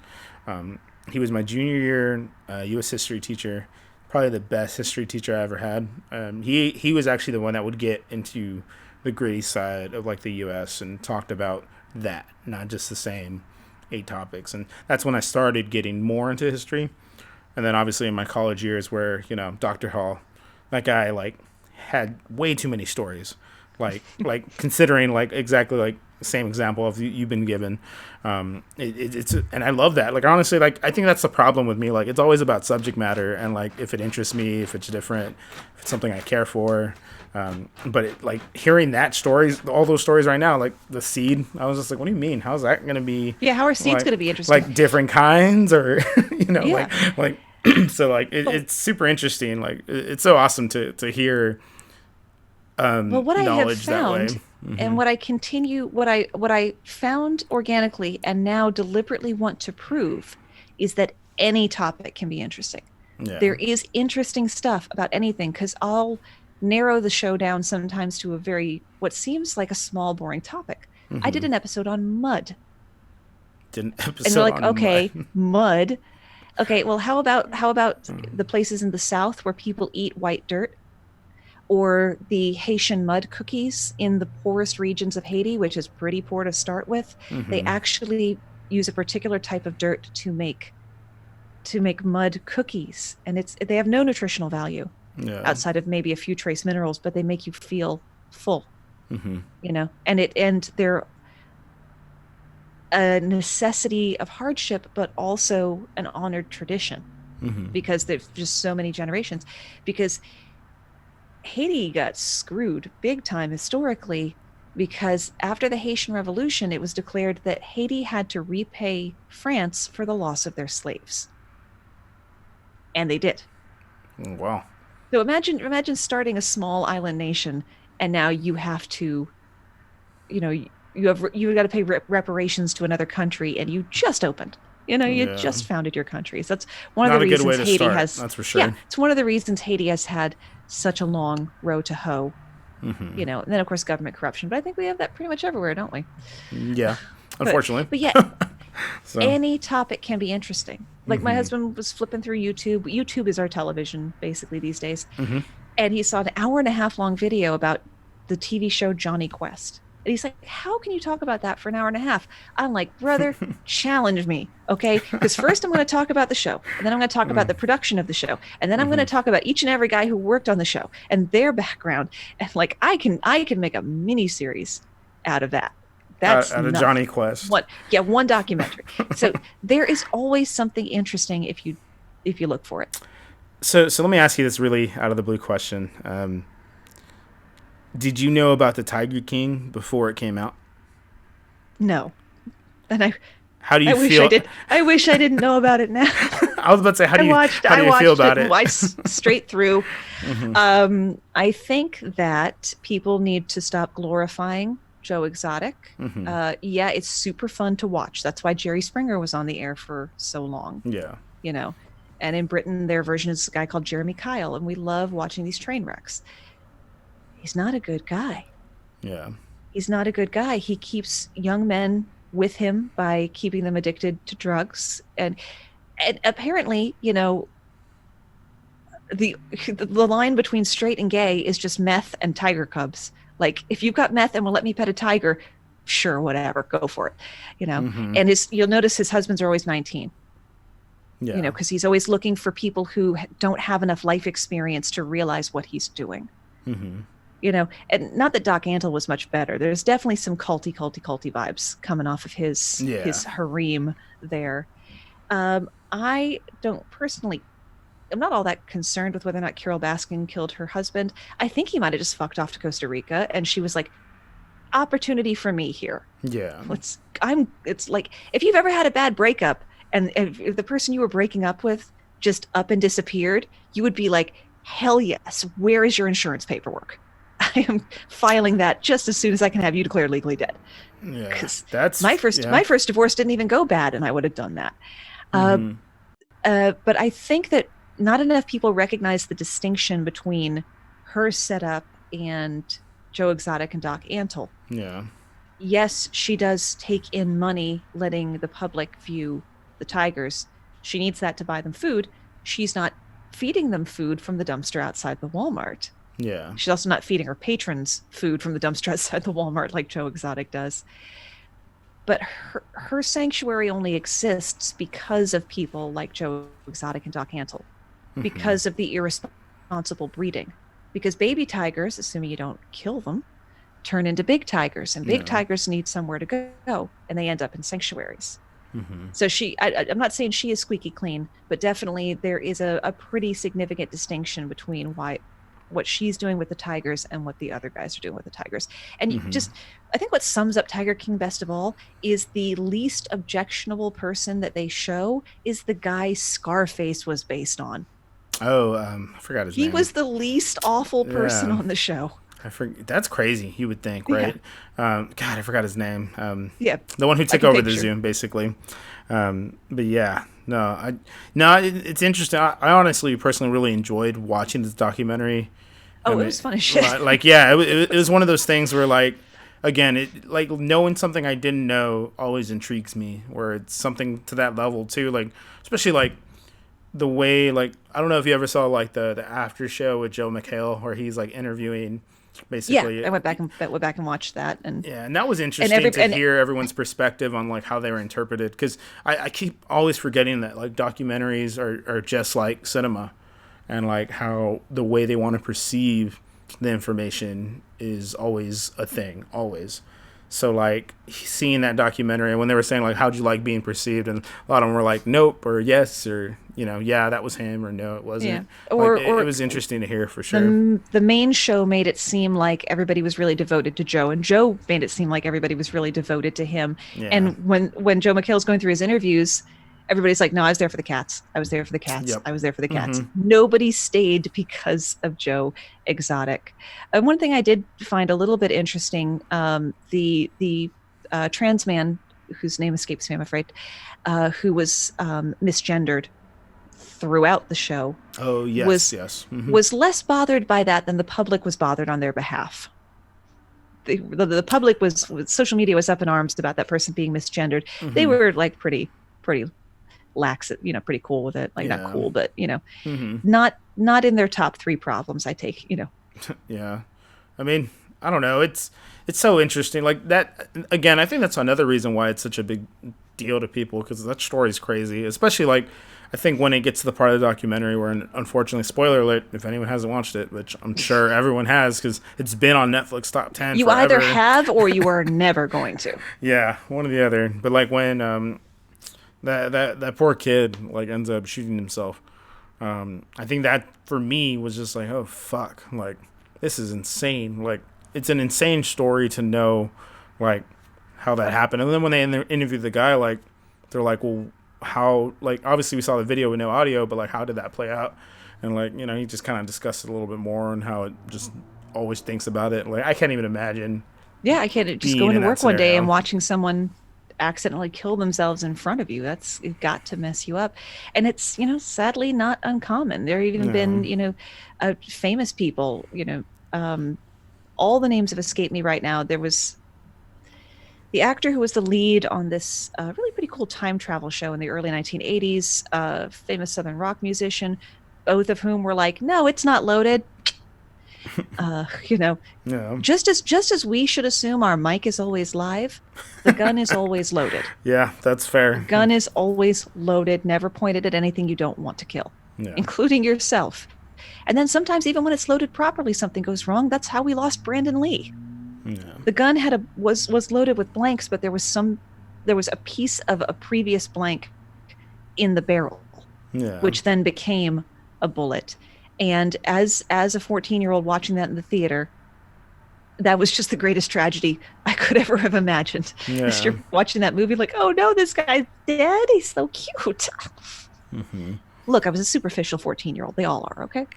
Um, he was my junior year U.S. history teacher. Probably the best history teacher I ever had. He was actually the one that would get into the gritty side of like the U.S. and talked about that, not just the same 8 topics. And that's when I started getting more into history. And then obviously in my college years, where Dr. Hall, that guy like had way too many stories, like considering like exactly like the same example of you've been given. It's and I love that. Like honestly, like I think that's the problem with me. Like it's always about subject matter and like if it interests me, if it's different, if it's something I care for. But like hearing that stories, all those stories right now, like the seed, I was just like, what do you mean? How's that gonna be? Yeah, how are seeds Like going to be interesting? like different kinds or Yeah. like so like Well, it's super interesting. Like it's so awesome to hear well, what I have knowledge that way. found and what I found organically and now deliberately want to prove is that any topic can be interesting. Yeah. There is interesting stuff about anything because I'll narrow the show down sometimes to a very what seems like a small boring topic. I did an episode on mud. Did an And they're episode like, on mud. okay, mud. Okay, well, how about the places in the South where people eat white dirt, or the Haitian mud cookies in the poorest regions of Haiti, which is pretty poor to start with? They actually use a particular type of dirt to make mud cookies, and they have no nutritional value Yeah. outside of maybe a few trace minerals, but they make you feel full, and they're a necessity of hardship, but also an honored tradition because there's just so many generations. Because Haiti got screwed big time historically, because after the Haitian Revolution, it was declared that Haiti had to repay France for the loss of their slaves. And they did. Wow. So imagine starting a small island nation, and now you have to, you know, you've got to pay reparations to another country, and you just opened. You Yeah. just founded your country. So that's one of the Not a good way reasons to Haiti start. has, That's for yeah, sure. it's one of the reasons Haiti has had such a long row to hoe. And then of course government corruption. But I think we have that pretty much everywhere, don't we? Yeah. But Unfortunately. but yet So. any topic can be interesting. Like my husband was flipping through YouTube. YouTube is our television basically these days. And he saw an hour and a half long video about the TV show Johnny Quest. And he's like, how can you talk about that for an hour and a half? I'm like, brother, challenge me. Okay. Because first I'm going to talk about the show. And then I'm going to talk about the production of the show. And then I'm going to talk about each and every guy who worked on the show and their background. And like, I can make a mini series out of that. That's Out of nothing. Johnny Quest. One documentary. So there is always something interesting if you look for it. So let me ask you this really out of the blue question. Did you know about the Tiger King before it came out? No. And How do you wish feel? I did. I wish I didn't know about it now. I was about to say, how do you feel about it? Straight through. I think that people need to stop glorifying Joe Exotic. Yeah, it's super fun to watch. That's why Jerry Springer was on the air for so long. Yeah. And in Britain, their version is a guy called Jeremy Kyle, and we love watching these train wrecks. He's not a good guy. Yeah. He's not a good guy. He keeps young men with him by keeping them addicted to drugs. And apparently, the line between straight and gay is just meth and tiger cubs. Like, if you've got meth and will let me pet a tiger, sure, whatever, go for it. And you'll notice his husbands are always 19. Yeah. Because he's always looking for people who don't have enough life experience to realize what he's doing. And not that Doc Antle was much better. There's definitely some culty vibes coming off of his harem there. I don't personally I'm not all that concerned with whether or not Carol Baskin killed her husband. I think he might have just fucked off to Costa Rica, and she was like, opportunity for me here. Yeah. It's like if you've ever had a bad breakup and if the person you were breaking up with just up and disappeared, you would be like, hell yes, where is your insurance paperwork? I am filing that just as soon as I can have you declared legally dead. Yeah. Because That's my first divorce didn't even go bad, and I would have done that. Mm-hmm. But I think that not enough people recognize the distinction between her setup and Joe Exotic and Doc Antle. Yeah. Yes, she does take in money letting the public view the tigers. She needs that to buy them food. She's not feeding them food from the dumpster outside the Walmart. Yeah. She's also not feeding her patrons food from the dumpster outside the Walmart like Joe Exotic does. But her sanctuary only exists because of people like Joe Exotic and Doc Antle, because of the irresponsible breeding. Because baby tigers, assuming you don't kill them, turn into big tigers, and big tigers need somewhere to go, and they end up in sanctuaries. So I'm not saying she is squeaky clean, but definitely there is a pretty significant distinction between what she's doing with the tigers and what the other guys are doing with the tigers. And I think what sums up Tiger King best of all is the least objectionable person that they show is the guy Scarface was based on. Oh, I forgot his name. He was the least awful person on the show. That's crazy. You would think, right? Yeah. God, I forgot his name. The one who took over the Zoom, basically. But yeah, it's interesting. I honestly, personally, really enjoyed watching this documentary. Oh, it was fun as shit. Like, yeah, it was one of those things where, like, again, like knowing something I didn't know always intrigues me. Where it's something to that level too, like especially like the way, like, I don't know if you ever saw like the after show with Joe McHale where he's like interviewing. Basically, I went back and watched that, and that was interesting to hear everyone's perspective on like how they were interpreted, because I keep always forgetting that like documentaries are just like cinema, and like how the way they want to perceive the information is always a thing, always. So like seeing that documentary, when they were saying like how'd you like being perceived, and a lot of them were like nope or yes or yeah, that was him, or no, it wasn't. Yeah. Or it was interesting to hear for sure. The main show made it seem like everybody was really devoted to Joe, and Joe made it seem like everybody was really devoted to him. Yeah. And when Joe McHale's going through his interviews, everybody's like, no, I was there for the cats. I was there for the cats. Yep. I was there for the cats. Nobody stayed because of Joe Exotic. One thing I did find a little bit interesting, the trans man, whose name escapes me, I'm afraid, who was misgendered throughout the show. Oh, yes, was less bothered by that than the public was bothered on their behalf. The public was, social media was up in arms about that person being misgendered. They were like pretty lax, pretty cool with it. Like not cool, but not in their top 3 problems, I take, Yeah. I mean, I don't know. It's so interesting. Like that, again, I think that's another reason why it's such a big deal to people, because that story is crazy, especially like, I think when it gets to the part of the documentary where, unfortunately, spoiler alert, if anyone hasn't watched it, which I'm sure everyone has because it's been on Netflix top 10 You forever. Either have or you are never going to. Yeah, one or the other. But like when that poor kid like ends up shooting himself, I think that for me was just like, oh fuck, like this is insane. Like it's an insane story to know like how that happened. And then when they interviewed the guy, like they're like, well, how, like, obviously we saw the video with no audio, but like how did that play out? And like, he just kind of discussed it a little bit more and how it just always thinks about it. Like I can't even imagine. Yeah, I can't just go into work one day and watching someone accidentally kill themselves in front of you. It's got to mess you up. And it's, sadly not uncommon. There have even been, famous people, all the names have escaped me right now. There was the actor who was the lead on this really pretty cool time travel show in the early 1980s, famous Southern rock musician, both of whom were like, no, it's not loaded. Just as we should assume our mic is always live, the gun is always loaded. Yeah, that's fair. The gun is always loaded, never pointed at anything you don't want to kill, including yourself. And then sometimes even when it's loaded properly, something goes wrong. That's how we lost Brandon Lee. Yeah. The gun was loaded with blanks, but there was a piece of a previous blank in the barrel, which then became a bullet. And as a 14-year-old watching that in the theater, that was just the greatest tragedy I could ever have imagined. As Yeah. you're watching that movie, like, oh no, this guy's dead. He's so cute. Mm-hmm. Look, I was a superficial 14-year-old. They all are, okay?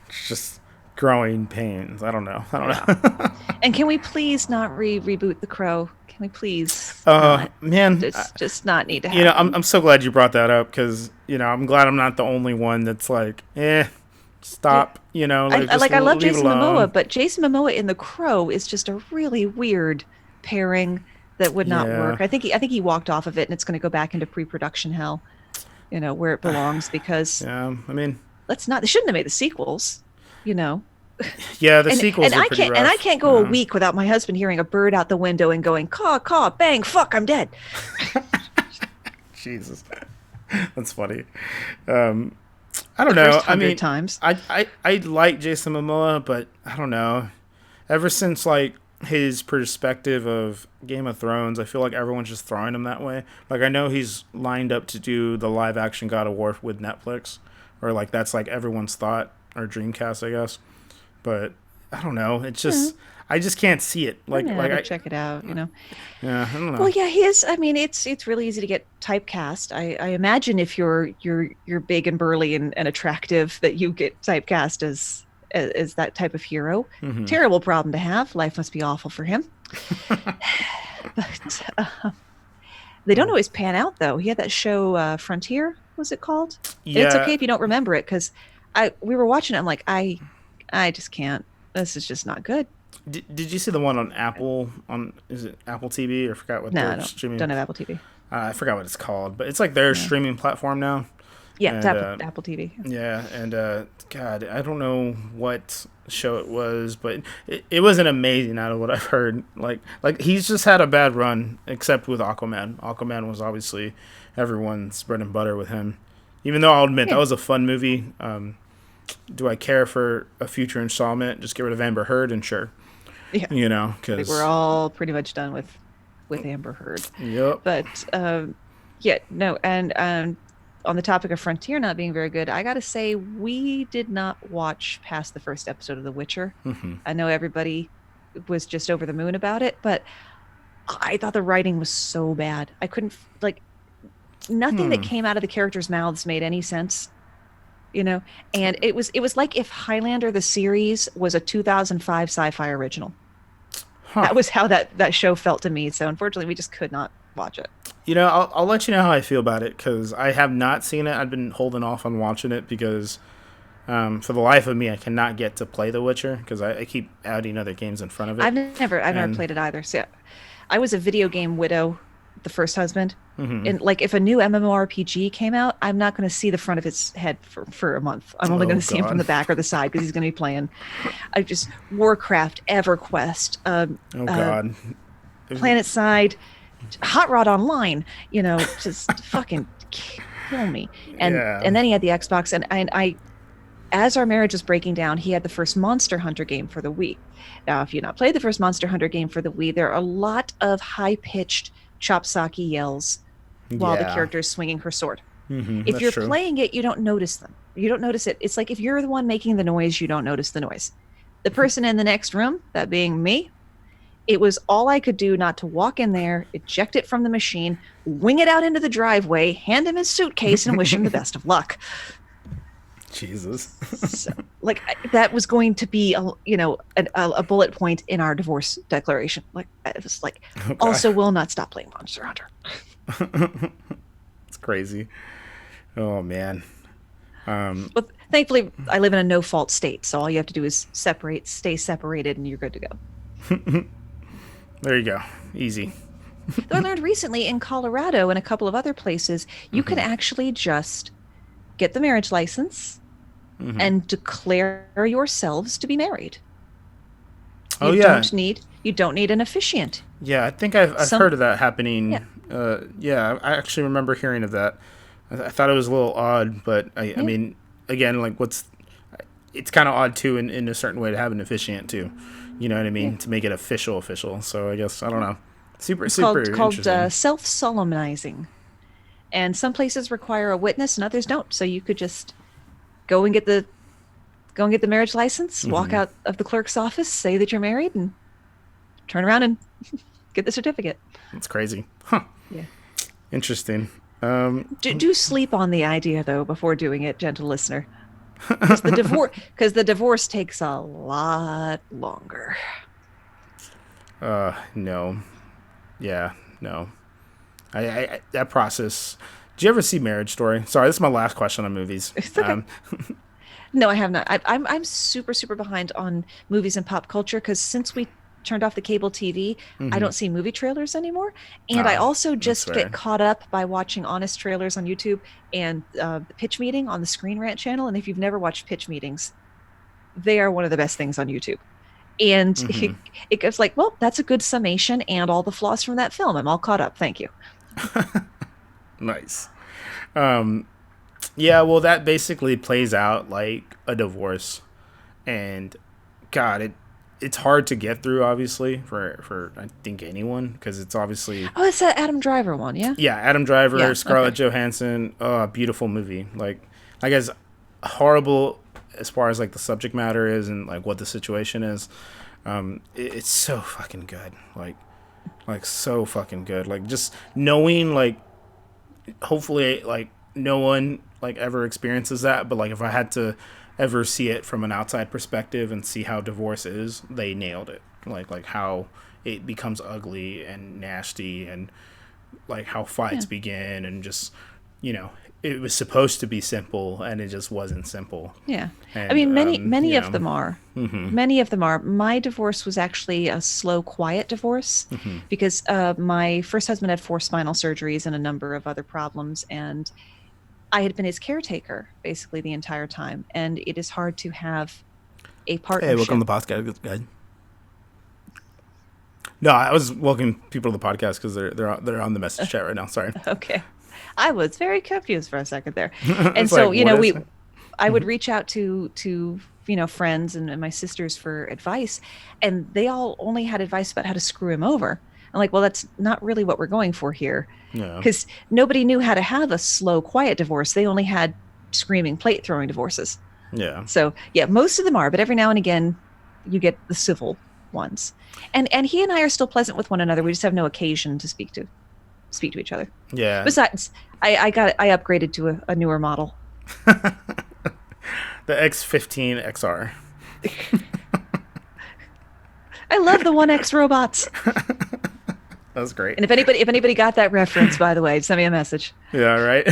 It's just growing pains. I don't know. I don't Yeah. know. And can we please not reboot The Crow? Can we please not? Man, Just not need to you know, happen. I'm so glad you brought that up because I'm glad I'm not the only one that's like, stop. Just I love leave it Jason alone. Momoa, but Jason Momoa in The Crow is just a really weird pairing that would not Yeah, work. I think he walked off of it, and it's going to go back into pre-production hell, where it belongs. Because yeah. I mean, let's not. They shouldn't have made the sequels, you know. yeah, the And sequels were pretty I rough. can't go a week without my husband hearing a bird out the window and going caw caw bang fuck I'm dead. Jesus, that's funny. Um, I don't The first know. I 100 mean, times. I like Jason Momoa, but I don't know. Ever since like his perspective of Game of Thrones, I feel like everyone's just throwing him that way. Like I know he's lined up to do the live action God of War with Netflix, or like that's like everyone's thought or Dreamcast, I guess. But I don't know. It's just I just can't see it. Yeah, I gotta check it out. Yeah, I don't Well, know. yeah, he is. I mean, it's really easy to get typecast. I imagine if you're big and burly and attractive, that you get typecast as that type of hero. Hmm. Terrible problem to have. Life must be awful for him. But they don't always pan out, though. He had that show, Frontier. What was it called? And it's okay Yeah. if you don't remember it, because we were watching it. I'm like, I just can't. This is just not good. Did you see the one on Apple? Is it Apple TV? I forgot what No, I their don't streaming. have Apple TV. I forgot what it's called, but it's like their Yeah, streaming platform now. yeah, it's And Apple TV. yeah, and God, I don't know what show it was, but it wasn't amazing out of what I've heard. Like he's just had a bad run, except with Aquaman. Aquaman was obviously everyone's bread and butter with him. Even though I'll admit that Yeah, was a fun movie. Do I care for a future installment? Just get rid of Amber Heard and sure, yeah. I think we're because all pretty much done with Amber Heard. yep. But yeah, no, and on the topic of Frontier not being very good, I gotta say we did not watch past the first episode of The Witcher. Hmm. I know everybody was just over the moon about it, but I thought the writing was so bad. I couldn't like nothing that Hmm. came out of the characters' mouths made any sense. And it was like if Highlander the series was a 2005 sci-fi original. Huh. That was how that show felt to me. So unfortunately, we just could not watch it. I'll let you know how I feel about it because I have not seen it. I've been holding off on watching it because for the life of me, I cannot get to play The Witcher because I keep adding other games in front of it. I've never And played it either. So I was a video game widow, the first husband. mhm. And like if a new MMORPG came out, I'm not going to see the front of its head for a month. I'm only Oh going to see him from God. the back or the side because he's going to be playing. I just Warcraft, EverQuest, Oh God. Planet Side, Hot Rod Online. Just fucking kill me. And Yeah. and then he had the Xbox, and I as our marriage was breaking down, he had the first Monster Hunter game for the Wii. Now, if you've not played the first Monster Hunter game for the Wii, there are a lot of high-pitched chopsocky yells while the Yeah. character is swinging her sword. If That's you're true. playing it, you don't notice them. You don't notice it. It's like if you're the one making the noise, you don't notice the noise. The person in the next room, that being me, it was all I could do not to walk in there, eject it from the machine, wing it out into the driveway, hand him his suitcase, and wish him the best of luck. Jesus. So, like that was going to be a bullet point in our divorce declaration. Like it was like, Okay. also will not stop playing Monster Hunter. It's crazy. Oh man. But thankfully, I live in a no-fault state, so all you have to do is stay separated, and you're good to go. There you go. Easy. Though I learned recently in Colorado and a couple of other places, you can actually just get the marriage license and declare yourselves to be married. Oh You yeah. don't need an officiant. Yeah, I think I've Some heard of that happening. Yeah. Yeah, I actually remember hearing of that. I thought it was a little odd, but I Yeah. mean, again, like it's kind of odd too in a certain way to have an officiant too. You know what I mean? Yeah. To make it official. So I guess I don't know. Super It's super called interesting. self-solemnizing. And some places require a witness and others don't. So you could just go and get the marriage license, walk out of the clerk's office, say that you're married, and turn around and get the certificate. That's crazy. Huh. Yeah. Interesting. Do sleep on the idea though before doing it, gentle listener. Because the divorce takes a lot longer. No. Yeah, no. I that process. Did you ever see Marriage Story? Sorry, this is my last question on movies. It's okay. No, I have not. I'm super behind on movies and pop culture because since we turned off the cable TV, I don't see movie trailers anymore. And I also just get caught up by watching honest trailers on YouTube and the Pitch Meeting on the Screen Rant channel. And if you've never watched Pitch Meetings, they are one of the best things on YouTube. And it goes like, well, that's a good summation and all the flaws from that film. I'm all caught up. Thank you. Nice. Yeah, well, that basically plays out like a divorce. And God, it's hard to get through, obviously, for I think anyone, because it's obviously... Oh, it's that Adam Driver one, yeah? Yeah, Adam Driver, Scarlett Johansson. Oh, beautiful movie. Like, I guess horrible as far as, like, the subject matter is and, like, what the situation is. It's so fucking good. Like, so fucking good. Like, just knowing, like, hopefully, like, no one, like, ever experiences that, but, like, if I had to ever see it from an outside perspective and see how divorce is, they nailed it. Like how it becomes ugly and nasty and like how fights begin and just, you know, it was supposed to be simple and it just wasn't simple. Yeah. And, I mean, many of them are. Many of them are. My divorce was actually a slow, quiet divorce because my first husband had 4 spinal surgeries and a number of other problems, and I had been his caretaker basically the entire time, and it is hard to have a partnership. Hey, welcome to the podcast, guys. No, I was welcoming people to the podcast because they're on the message chat right now. Sorry. Okay, I was very confused for a second there, and so like, I would reach out to friends and my sisters for advice, and they all only had advice about how to screw him over. I'm like, well, that's not really what we're going for here. Because nobody knew how to have a slow, quiet divorce. They only had screaming, plate-throwing divorces. Yeah. So, yeah, most of them are. But every now and again, you get the civil ones. And he and I are still pleasant with one another. We just have no occasion to speak to each other. Yeah. Besides, I upgraded to a newer model. The X15 XR. I love the 1X robots. That was great. And if anybody got that reference, by the way, send me a message. Yeah, right.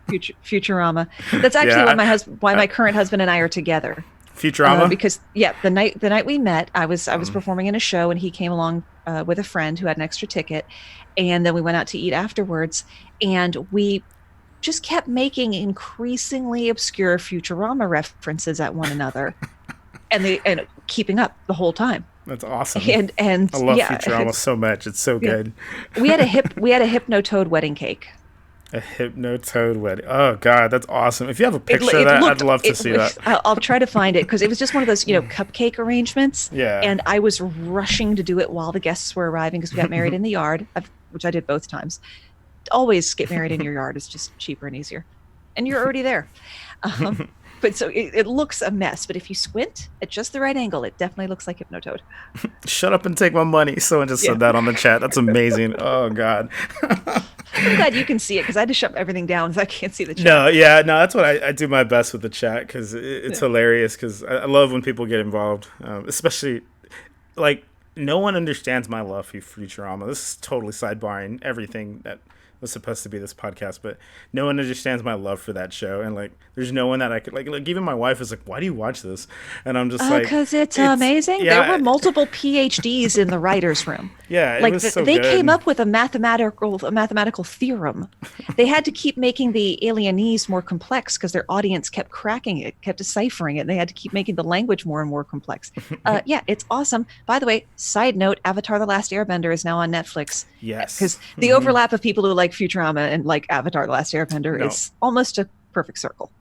Futurama. That's actually why my current husband and I are together. Futurama. Because the night we met, I was performing in a show, and he came along with a friend who had an extra ticket, and then we went out to eat afterwards, and we just kept making increasingly obscure Futurama references at one another, and keeping up the whole time. That's awesome. And I love Futurama so much. It's so good. We had a Hypnotoad wedding cake. A Hypnotoad wedding. Oh God, that's awesome. If you have a picture of that, I'd love to see that. I'll try to find it because it was just one of those, cupcake arrangements. Yeah. And I was rushing to do it while the guests were arriving because we got married in the yard, which I did both times. Always get married in your yard. It's just cheaper and easier. And you're already there. But so it looks a mess, but if you squint at just the right angle, it definitely looks like Hypnotoad. Shut up and take my money. Someone just said that on the chat. That's amazing. Oh, God. I'm glad you can see it because I had to shut everything down so I can't see the chat. No, that's what I do my best with the chat because it's hilarious because I love when people get involved, especially like no one understands my love for Futurama. This is totally sidebarring everything that was supposed to be this podcast, but no one understands my love for that show, and like there's no one that I could like even my wife is like, why do you watch this? And I'm just like, because it's amazing. There were multiple PhDs in the writers room. Yeah, like it was so they good. came up with a mathematical theorem. They had to keep making the alienese more complex because their audience kept cracking it, kept deciphering it, and they had to keep making the language more and more complex. It's awesome. By the way, side note, Avatar: The Last Airbender is now on Netflix. Yes, because the overlap of people who like Futurama and like Avatar: The Last Airbender is almost a perfect circle.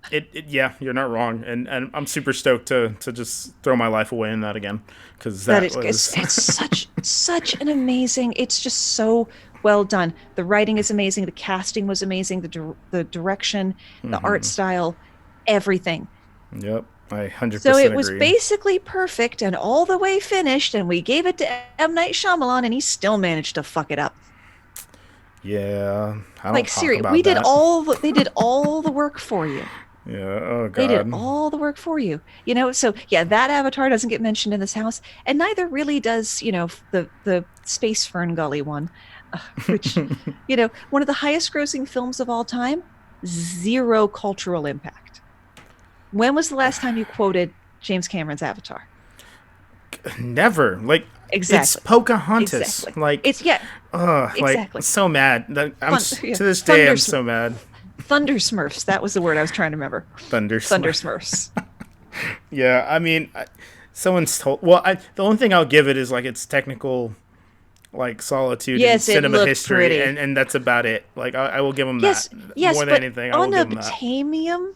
Yeah, you're not wrong, and I'm super stoked to just throw my life away in that again, because That that is, was it's such an amazing. It's just so well done. The writing is amazing. The casting was amazing. The direction, the art style, everything. yep, I So 100% it was agree. basically perfect and all the way finished, and we gave it to M. Night Shyamalan, and he still managed to fuck it up. Yeah, I don't Like, talk seriously, we about did that. all they did all the work for you. Yeah, oh They did god. all the work for you. So yeah, that Avatar doesn't get mentioned in this house, and neither really does, the Space Fern Gully one, which, one of the highest grossing films of all time, zero cultural impact. When was the last time you quoted James Cameron's Avatar? Never. Like, it's Exactly. Pocahontas. Exactly. Like, It's yeah, like exactly. so mad. Yeah. To this day I'm so mad. Thunder Smurfs. That was the word I was trying to remember. Thunder Thundersmurf. Smurfs. Yeah, I mean, someone's told. Well, the only thing I'll give it is like its technical, like solitude and Yes, it cinema looked history, pretty. and that's about it. Like I will give them that Yes, yes, more than but anything. I will give them that. unobtainium,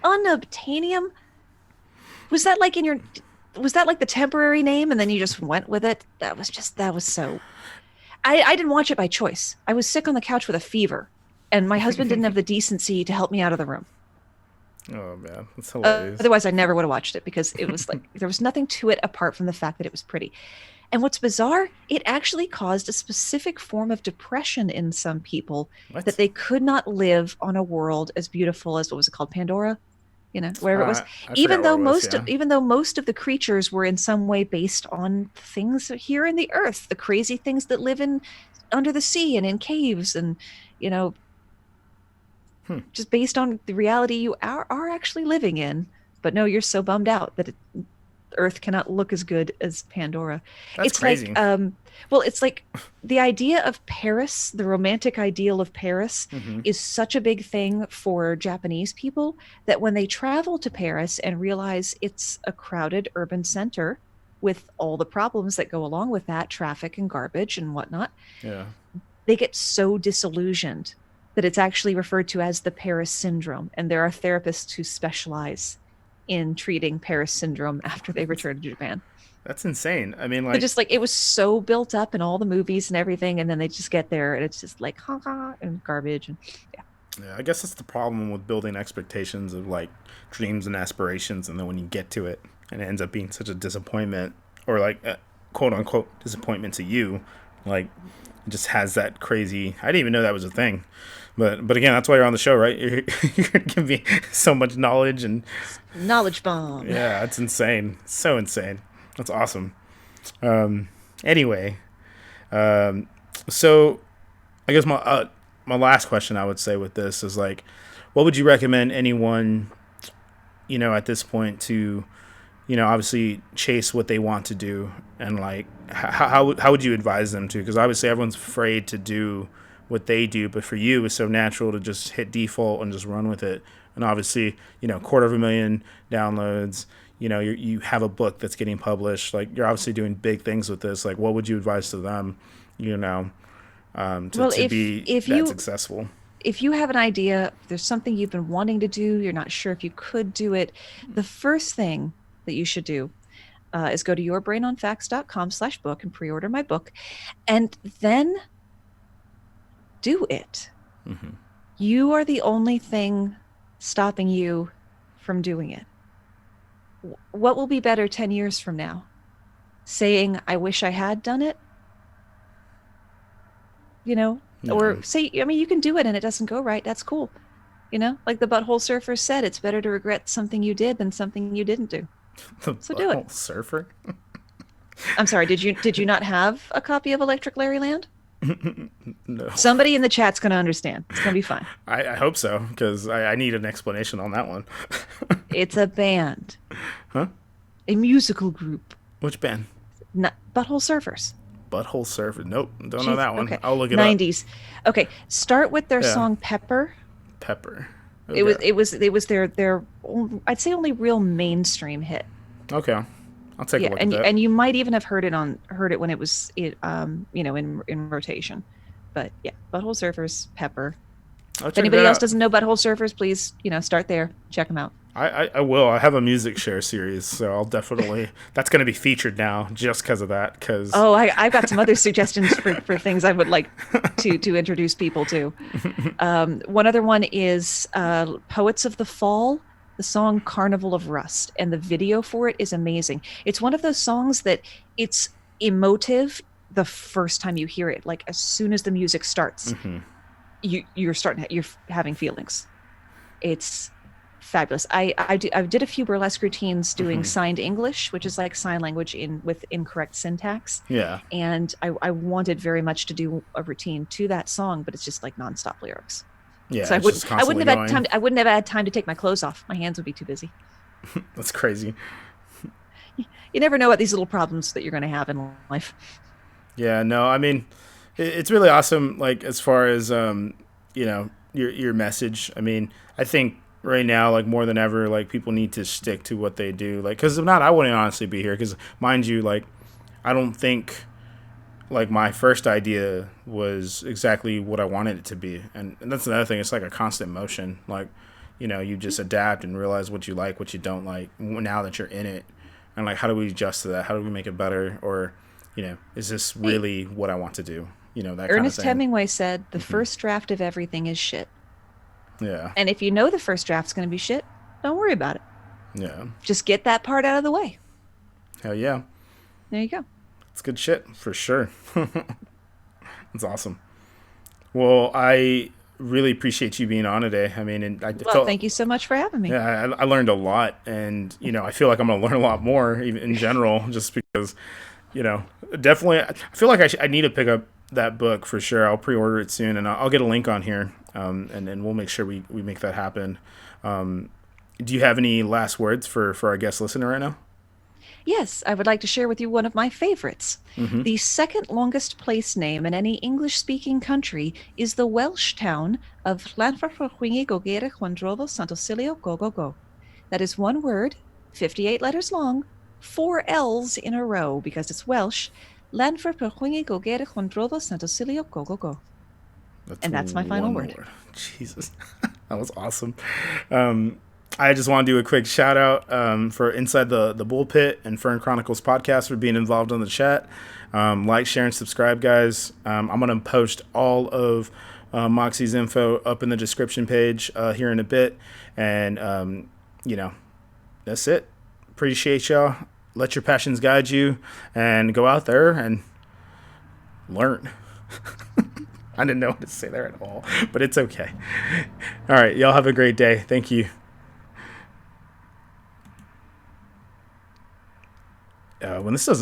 unobtainium, was that like in your, was that like the temporary name and then you just went with it? That was so. I didn't watch it by choice. I was sick on the couch with a fever, and my husband didn't have the decency to help me out of the room. Oh man, that's hilarious. Otherwise, I never would have watched it because it was like there was nothing to it apart from the fact that it was pretty. And what's bizarre, it actually caused a specific form of depression in some people that What? they could not live on a world as beautiful as what was it called, Pandora, wherever it was. I forgot where it was. Yeah. Even though most of the creatures were in some way based on things here in the earth, the crazy things that live in under the sea and in caves, and you know, just based on the reality you are actually living in. But no, you're so bummed out that Earth cannot look as good as Pandora. That's It's like, crazy. it's like the idea of Paris, the romantic ideal of Paris, is such a big thing for Japanese people that when they travel to Paris and realize it's a crowded urban center with all the problems that go along with that, traffic and garbage and whatnot, Yeah. they get so disillusioned that it's actually referred to as the Paris syndrome. And there are therapists who specialize in treating Paris syndrome after they return to Japan. That's insane. I mean, But like, just like it was so built up in all the movies and everything, and then they just get there and it's just like ha ha and garbage and yeah. yeah, I guess that's the problem with building expectations of like dreams and aspirations, and then when you get to it, and it ends up being such a disappointment, or like a quote unquote disappointment to you, like it just has that crazy. I didn't even know that was a thing. But again, that's why you're on the show, right? You're gonna give me so much knowledge, and Knowledge bomb. yeah, it's insane, so insane. That's awesome. Anyway, so I guess my last question I would say with this is like, what would you recommend anyone, at this point to, obviously chase what they want to do, and like how would you advise them to? Because obviously everyone's afraid to do what they do, but for you it's so natural to just hit default and just run with it. And obviously, 250,000 downloads. You have a book that's getting published. Like, you're obviously doing big things with this. Like, what would you advise to them? Well, To be if that you successful. if you have an idea, there's something you've been wanting to do, you're not sure if you could do it, the first thing that you should do is go to yourbrainonfacts.com/book and pre-order my book, and then do it. You are the only thing stopping you from doing it. What will be better 10 years from now? Saying, I wish I had done it? Or say, I mean, you can do it and it doesn't go right. That's cool. Like the Butthole Surfer said, it's better to regret something you did than something you didn't do. The So do it. Butthole Surfer. I'm sorry, did you not have a copy of Electric Larry Land? No, Somebody in the chat's going to understand. It's going to be fine. I hope so, because I need an explanation on that one. It's a band. Huh? A musical group. Which band? Not Butthole Surfers. Butthole Surfer. Nope, don't know that one. Okay. I'll look it 90s. Okay, start with their Yeah. song Pepper. up. Pepper. It was their I'd say only real mainstream hit. Okay, I'll take a Yeah, look and at that. and you might even have heard it when it was in rotation. But yeah, Butthole Surfers, Pepper. I'll If check anybody that else out. doesn't know Butthole Surfers, please, start there. Check them out. I will. I have a music share series, so I'll definitely. That's going to be featured now just because of that. Because Oh, I've got some other suggestions for things I would like to introduce people to. One other one is Poets of the Fall, the song Carnival of Rust, and the video for it is amazing. It's one of those songs that it's emotive the first time you hear it. Like as soon as the music starts, you're having feelings. It's fabulous. I did a few burlesque routines doing signed English, which is like sign language in with incorrect syntax. yeah, And I wanted very much to do a routine to that song, but it's just like nonstop lyrics. So yeah, it's just I wouldn't constantly have had going. time. I wouldn't have had time to take my clothes off. My hands would be too busy. That's crazy. You never know what these little problems that you're going to have in life. Yeah, no, I mean, it's really awesome. Like as far as your message. I mean, I think right now, like more than ever, like people need to stick to what they do. Like, because if not, I wouldn't honestly be here. Because mind you, like I don't think like my first idea was exactly what I wanted it to be, and that's another thing. It's like a constant motion. Like, you just adapt and realize what you like, what you don't like. Now that you're in it, and like, how do we adjust to that? How do we make it better? Or, is this Hey, really what I want to do? That kind of Ernest thing. Hemingway said, "The first draft of everything is shit." Yeah, And if you know the first draft's going to be shit, don't worry about it. yeah, Just get that part out of the way. hell yeah, There you go. it's good shit for sure. That's awesome. Well, I really appreciate you being on today. I mean, and I Well, felt thank you so much for having me. yeah, I learned a lot, and I feel like I'm gonna learn a lot more, even in general, just because you know, definitely. I feel like I need to pick up that book for sure. I'll pre-order it soon, and I'll get a link on here, and then we'll make sure we make that happen. Um, do you have any last words for our guest listener right now? Yes, I would like to share with you one of my favorites. Mm-hmm. The second longest place name in any English speaking country is the Welsh town of Llanfairpwllgwyngyllgogerychwardrobl That is one word, 58 letters long, four L's in a row because it's Welsh. Llanfairpwllgwyngyllgogerychwardrobl That's And that's my final one word. word. Jesus, that was awesome. I just want to do a quick shout out for Inside the Bullpit and Fern Chronicles podcast for being involved on the chat. Like, share, and subscribe, guys. I'm going to post all of Moxie's info up in the description page here in a bit. And, that's it. Appreciate y'all. Let your passions guide you and go out there and learn. I didn't know what to say there at all, but it's okay. All right. Y'all have a great day. Thank you. When this doesn't